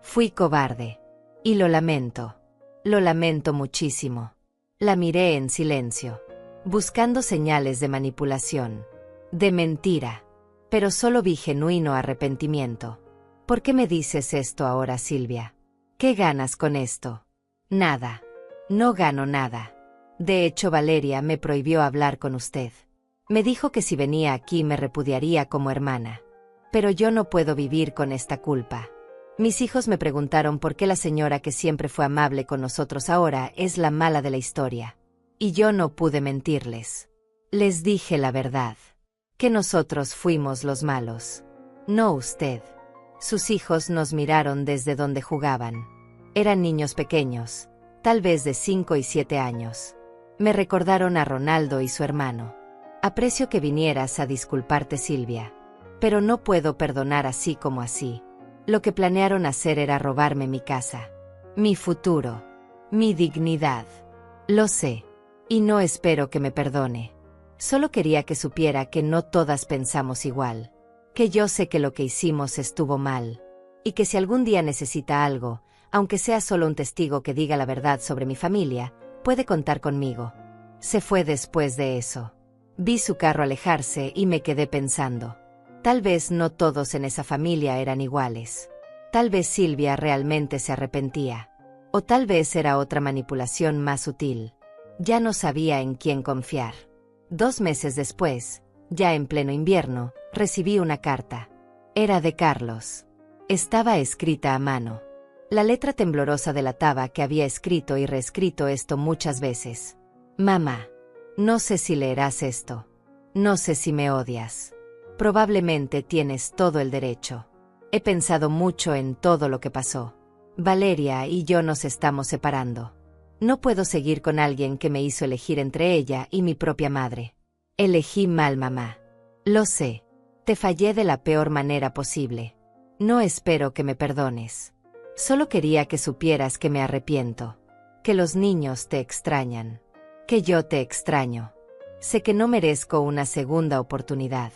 Speaker 1: Fui cobarde. Y lo lamento. Lo lamento muchísimo. La miré en silencio, buscando señales de manipulación, de mentira. Pero solo vi genuino arrepentimiento. ¿Por qué me dices esto ahora, Silvia? ¿Qué ganas con esto? Nada. No gano nada. De hecho, Valeria me prohibió hablar con usted. Me dijo que si venía aquí me repudiaría como hermana. Pero yo no puedo vivir con esta culpa. Mis hijos me preguntaron por qué la señora que siempre fue amable con nosotros ahora es la mala de la historia. Y yo no pude mentirles. Les dije la verdad. Que nosotros fuimos los malos. No usted. Sus hijos nos miraron desde donde jugaban. Eran niños pequeños, tal vez de 5 y 7 años. Me recordaron a Ronaldo y su hermano. Aprecio que vinieras a disculparte, Silvia. Pero no puedo perdonar así como así. Lo que planearon hacer era robarme mi casa. Mi futuro. Mi dignidad. Lo sé. Y no espero que me perdone. Solo quería que supiera que no todas pensamos igual. Que yo sé que lo que hicimos estuvo mal. Y que si algún día necesita algo, aunque sea solo un testigo que diga la verdad sobre mi familia, puede contar conmigo. Se fue después de eso. Vi su carro alejarse y me quedé pensando. Tal vez no todos en esa familia eran iguales. Tal vez Silvia realmente se arrepentía. O tal vez era otra manipulación más sutil. Ya no sabía en quién confiar. 2 meses después, ya en pleno invierno, recibí una carta. Era de Carlos. Estaba escrita a mano. La letra temblorosa delataba que había escrito y reescrito esto muchas veces. Mamá, no sé si leerás esto. No sé si me odias. Probablemente tienes todo el derecho. He pensado mucho en todo lo que pasó. Valeria y yo nos estamos separando. No puedo seguir con alguien que me hizo elegir entre ella y mi propia madre. Elegí mal, mamá. Lo sé. Te fallé de la peor manera posible. No espero que me perdones. Solo quería que supieras que me arrepiento. Que los niños te extrañan. Que yo te extraño. Sé que no merezco una segunda oportunidad.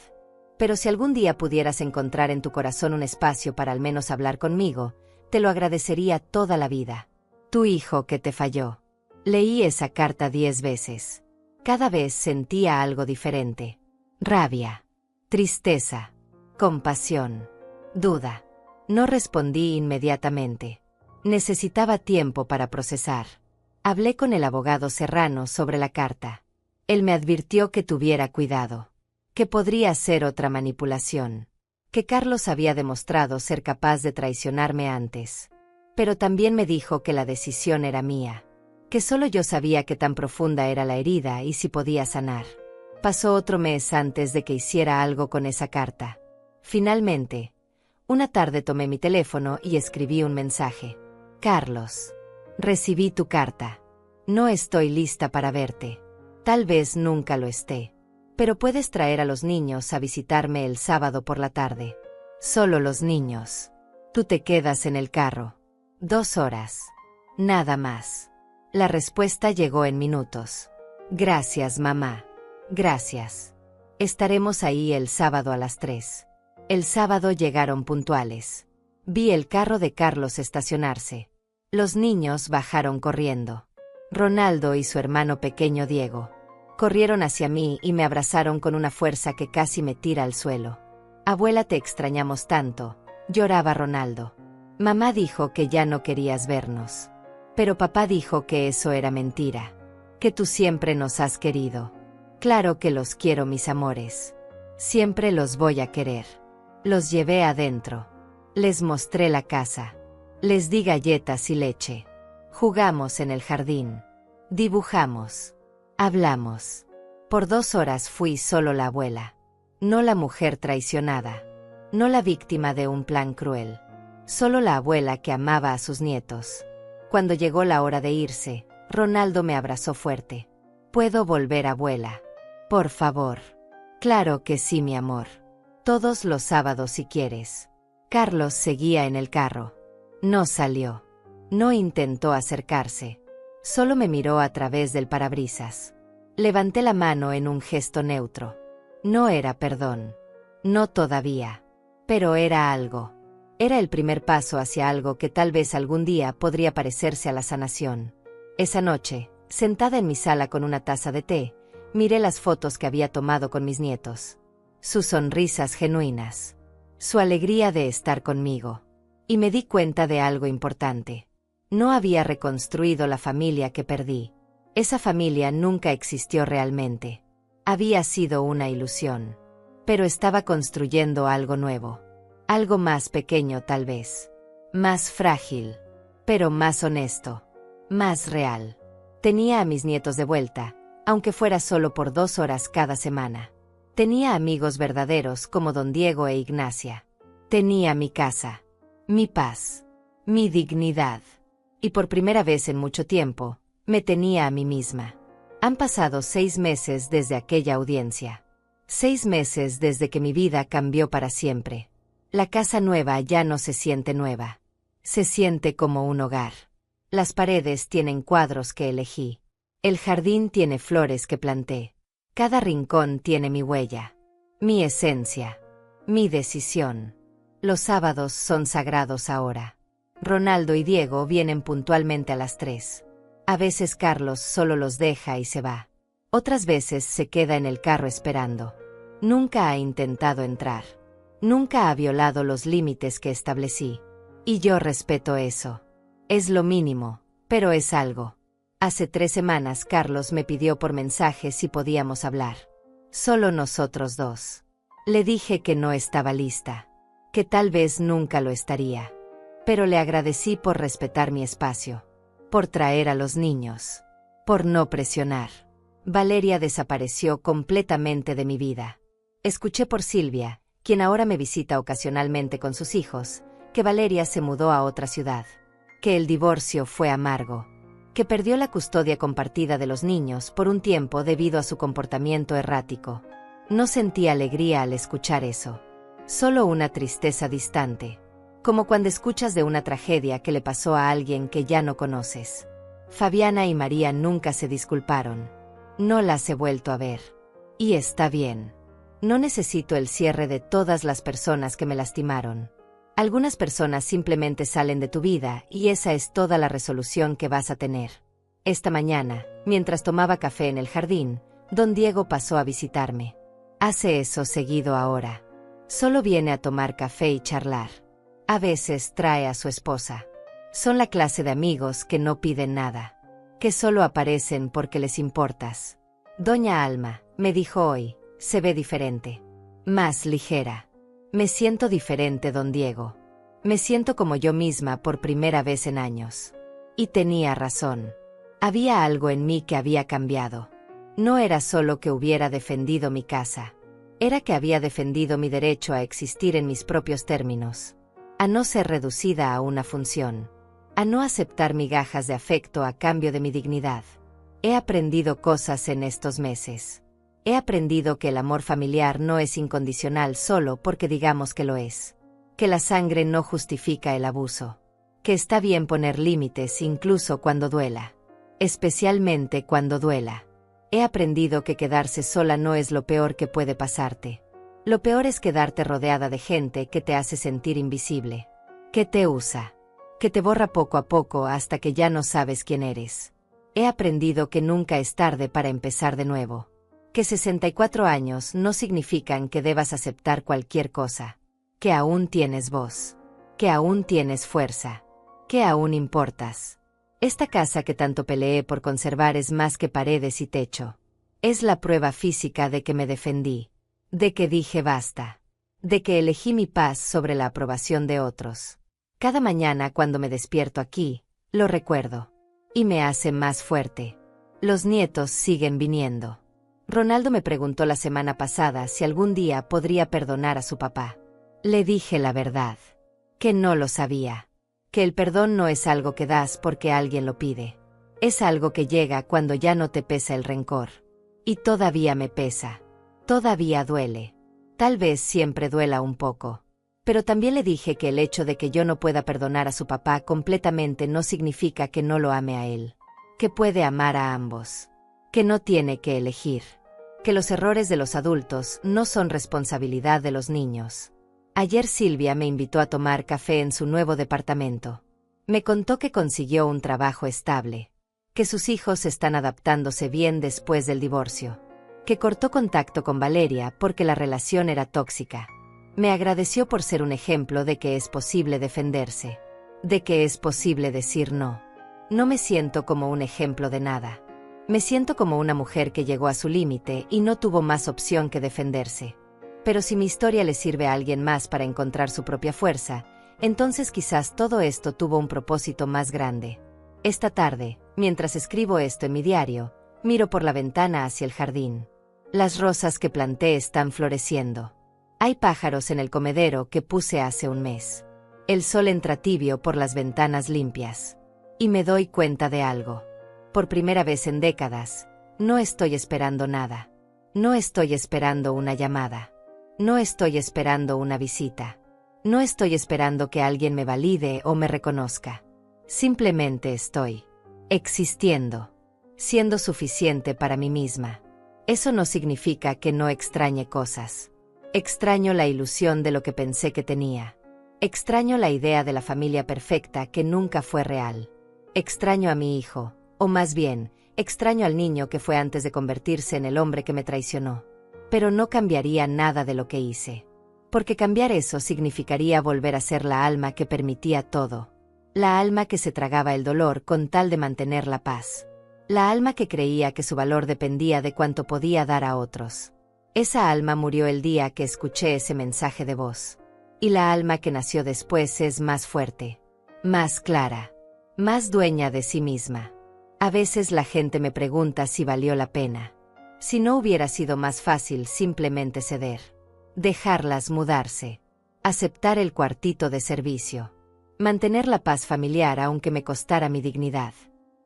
Speaker 1: Pero si algún día pudieras encontrar en tu corazón un espacio para al menos hablar conmigo, te lo agradecería toda la vida. Tu hijo que te falló. Leí esa carta 10 veces. Cada vez sentía algo diferente. Rabia. Tristeza. Compasión. Duda. No respondí inmediatamente. Necesitaba tiempo para procesar. Hablé con el abogado Serrano sobre la carta. Él me advirtió que tuviera cuidado. Que podría ser otra manipulación. Que Carlos había demostrado ser capaz de traicionarme antes. Pero también me dijo que la decisión era mía. Que solo yo sabía qué tan profunda era la herida y si podía sanar. Pasó otro mes antes de que hiciera algo con esa carta. Finalmente, una tarde tomé mi teléfono y escribí un mensaje. Carlos, recibí tu carta. No estoy lista para verte. Tal vez nunca lo esté. Pero puedes traer a los niños a visitarme el sábado por la tarde. Solo los niños. Tú te quedas en el carro. 2 horas. Nada más. La respuesta llegó en minutos. Gracias, mamá. Gracias. Estaremos ahí el sábado a las 3. El sábado llegaron puntuales. Vi el carro de Carlos estacionarse. Los niños bajaron corriendo. Ronaldo y su hermano pequeño Diego. Corrieron hacia mí y me abrazaron con una fuerza que casi me tira al suelo. Abuela, te extrañamos tanto, lloraba Ronaldo. Mamá dijo que ya no querías vernos. Pero papá dijo que eso era mentira. Que tú siempre nos has querido. Claro que los quiero, mis amores. Siempre los voy a querer. Los llevé adentro. Les mostré la casa. Les di galletas y leche. Jugamos en el jardín. Dibujamos. Hablamos. Por 2 horas fui solo la abuela. No la mujer traicionada. No la víctima de un plan cruel. Solo la abuela que amaba a sus nietos. Cuando llegó la hora de irse, Ronaldo me abrazó fuerte. ¿Puedo volver, abuela? Por favor. Claro que sí, mi amor. Todos los sábados si quieres. Carlos seguía en el carro. No salió. No intentó acercarse. Solo me miró a través del parabrisas. Levanté la mano en un gesto neutro. No era perdón. No todavía. Pero era algo. Era el primer paso hacia algo que tal vez algún día podría parecerse a la sanación. Esa noche, sentada en mi sala con una taza de té, miré las fotos que había tomado con mis nietos. Sus sonrisas genuinas. Su alegría de estar conmigo. Y me di cuenta de algo importante. No había reconstruido la familia que perdí. Esa familia nunca existió realmente. Había sido una ilusión. Pero estaba construyendo algo nuevo. Algo más pequeño tal vez. Más frágil. Pero más honesto. Más real. Tenía a mis nietos de vuelta, aunque fuera solo por 2 horas cada semana. Tenía amigos verdaderos como don Diego e Ignacia. Tenía mi casa. Mi paz. Mi dignidad. Y por primera vez en mucho tiempo, me tenía a mí misma. Han pasado 6 meses desde aquella audiencia. 6 meses desde que mi vida cambió para siempre. La casa nueva ya no se siente nueva. Se siente como un hogar. Las paredes tienen cuadros que elegí. El jardín tiene flores que planté. Cada rincón tiene mi huella, mi esencia, mi decisión. Los sábados son sagrados ahora. Ronaldo y Diego vienen puntualmente a las 3. A veces Carlos solo los deja y se va. Otras veces se queda en el carro esperando. Nunca ha intentado entrar. Nunca ha violado los límites que establecí. Y yo respeto eso. Es lo mínimo, pero es algo. Hace 3 semanas Carlos me pidió por mensaje si podíamos hablar. Solo nosotros dos. Le dije que no estaba lista, que tal vez nunca lo estaría. Pero le agradecí por respetar mi espacio, por traer a los niños, por no presionar. Valeria desapareció completamente de mi vida. Escuché por Silvia, quien ahora me visita ocasionalmente con sus hijos, que Valeria se mudó a otra ciudad, que el divorcio fue amargo, que perdió la custodia compartida de los niños por un tiempo debido a su comportamiento errático. No sentí alegría al escuchar eso, solo una tristeza distante, como cuando escuchas de una tragedia que le pasó a alguien que ya no conoces. Fabiana y María nunca se disculparon. No las he vuelto a ver. Y está bien. No necesito el cierre de todas las personas que me lastimaron. Algunas personas simplemente salen de tu vida y esa es toda la resolución que vas a tener. Esta mañana, mientras tomaba café en el jardín, don Diego pasó a visitarme. Hace eso seguido ahora. Solo viene a tomar café y charlar. A veces trae a su esposa. Son la clase de amigos que no piden nada, que solo aparecen porque les importas. Doña Alma, me dijo hoy, se ve diferente. Más ligera. Me siento diferente, don Diego. Me siento como yo misma por primera vez en años. Y tenía razón. Había algo en mí que había cambiado. No era solo que hubiera defendido mi casa. Era que había defendido mi derecho a existir en mis propios términos. A no ser reducida a una función. A no aceptar migajas de afecto a cambio de mi dignidad. He aprendido cosas en estos meses. He aprendido que el amor familiar no es incondicional solo porque digamos que lo es. Que la sangre no justifica el abuso. Que está bien poner límites incluso cuando duela. Especialmente cuando duela. He aprendido que quedarse sola no es lo peor que puede pasarte. Lo peor es quedarte rodeada de gente que te hace sentir invisible. Que te usa. Que te borra poco a poco hasta que ya no sabes quién eres. He aprendido que nunca es tarde para empezar de nuevo. Que 64 años no significan que debas aceptar cualquier cosa. Que aún tienes voz. Que aún tienes fuerza. Que aún importas. Esta casa que tanto peleé por conservar es más que paredes y techo. Es la prueba física de que me defendí. De que dije basta. De que elegí mi paz sobre la aprobación de otros. Cada mañana cuando me despierto aquí, lo recuerdo. Y me hace más fuerte. Los nietos siguen viniendo. Ronaldo me preguntó la semana pasada si algún día podría perdonar a su papá. Le dije la verdad. Que no lo sabía. Que el perdón no es algo que das porque alguien lo pide. Es algo que llega cuando ya no te pesa el rencor. Y todavía me pesa. Todavía duele. Tal vez siempre duela un poco. Pero también le dije que el hecho de que yo no pueda perdonar a su papá completamente no significa que no lo ame a él. Que puede amar a ambos. Que no tiene que elegir. Que los errores de los adultos no son responsabilidad de los niños. Ayer Silvia me invitó a tomar café en su nuevo departamento. Me contó que consiguió un trabajo estable. Que sus hijos están adaptándose bien después del divorcio. Que cortó contacto con Valeria porque la relación era tóxica. Me agradeció por ser un ejemplo de que es posible defenderse. De que es posible decir no. No me siento como un ejemplo de nada. Me siento como una mujer que llegó a su límite y no tuvo más opción que defenderse. Pero si mi historia le sirve a alguien más para encontrar su propia fuerza, entonces quizás todo esto tuvo un propósito más grande. Esta tarde, mientras escribo esto en mi diario, miro por la ventana hacia el jardín. Las rosas que planté están floreciendo. Hay pájaros en el comedero que puse hace un mes. El sol entra tibio por las ventanas limpias. Y me doy cuenta de algo. Por primera vez en décadas, no estoy esperando nada. No estoy esperando una llamada. No estoy esperando una visita. No estoy esperando que alguien me valide o me reconozca. Simplemente estoy existiendo. Siendo suficiente para mí misma. Eso no significa que no extrañe cosas. Extraño la ilusión de lo que pensé que tenía. Extraño la idea de la familia perfecta que nunca fue real. Extraño a mi hijo, o más bien, extraño al niño que fue antes de convertirse en el hombre que me traicionó. Pero no cambiaría nada de lo que hice. Porque cambiar eso significaría volver a ser la alma que permitía todo. La alma que se tragaba el dolor con tal de mantener la paz. La alma que creía que su valor dependía de cuánto podía dar a otros. Esa alma murió el día que escuché ese mensaje de voz. Y la alma que nació después es más fuerte, más clara, más dueña de sí misma. A veces la gente me pregunta si valió la pena. Si no hubiera sido más fácil simplemente ceder. Dejarlas mudarse. Aceptar el cuartito de servicio. Mantener la paz familiar aunque me costara mi dignidad.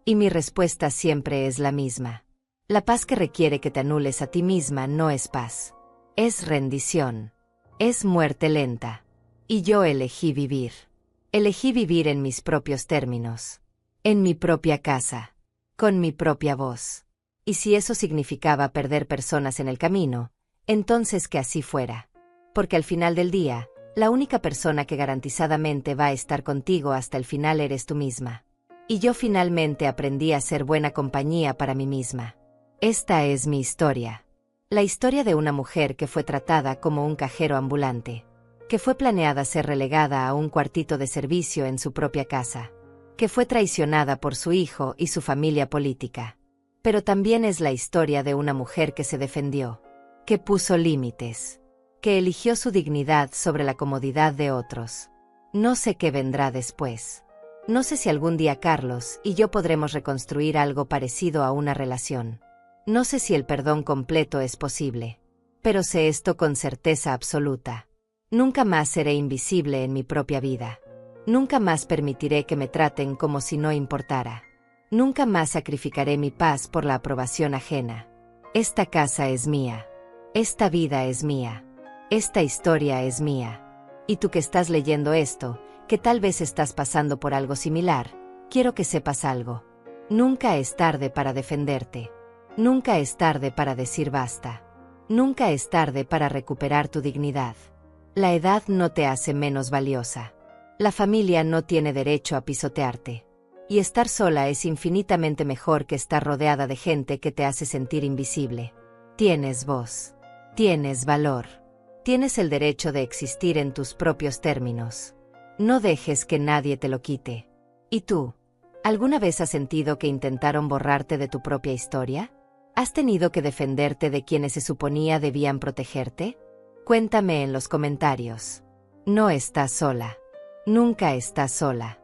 Speaker 1: Y mi respuesta siempre es la misma. La paz que requiere que te anules a ti misma no es paz. Es rendición. Es muerte lenta. Y yo elegí vivir. Elegí vivir en mis propios términos. En mi propia casa. Con mi propia voz. Y si eso significaba perder personas en el camino, entonces que así fuera. Porque al final del día, la única persona que garantizadamente va a estar contigo hasta el final eres tú misma. Y yo finalmente aprendí a ser buena compañía para mí misma. Esta es mi historia. La historia de una mujer que fue tratada como un cajero ambulante. Que fue planeada ser relegada a un cuartito de servicio en su propia casa. Que fue traicionada por su hijo y su familia política. Pero también es la historia de una mujer que se defendió. Que puso límites. Que eligió su dignidad sobre la comodidad de otros. No sé qué vendrá después. No sé si algún día Carlos y yo podremos reconstruir algo parecido a una relación. No sé si el perdón completo es posible. Pero sé esto con certeza absoluta. Nunca más seré invisible en mi propia vida. Nunca más permitiré que me traten como si no importara. Nunca más sacrificaré mi paz por la aprobación ajena. Esta casa es mía. Esta vida es mía. Esta historia es mía. Y tú que estás leyendo esto, que tal vez estás pasando por algo similar, quiero que sepas algo. Nunca es tarde para defenderte. Nunca es tarde para decir basta. Nunca es tarde para recuperar tu dignidad. La edad no te hace menos valiosa. La familia no tiene derecho a pisotearte. Y estar sola es infinitamente mejor que estar rodeada de gente que te hace sentir invisible. Tienes voz. Tienes valor. Tienes el derecho de existir en tus propios términos. No dejes que nadie te lo quite. ¿Y tú? ¿Alguna vez has sentido que intentaron borrarte de tu propia historia? ¿Has tenido que defenderte de quienes se suponía debían protegerte? Cuéntame en los comentarios. No estás sola. Nunca estás sola.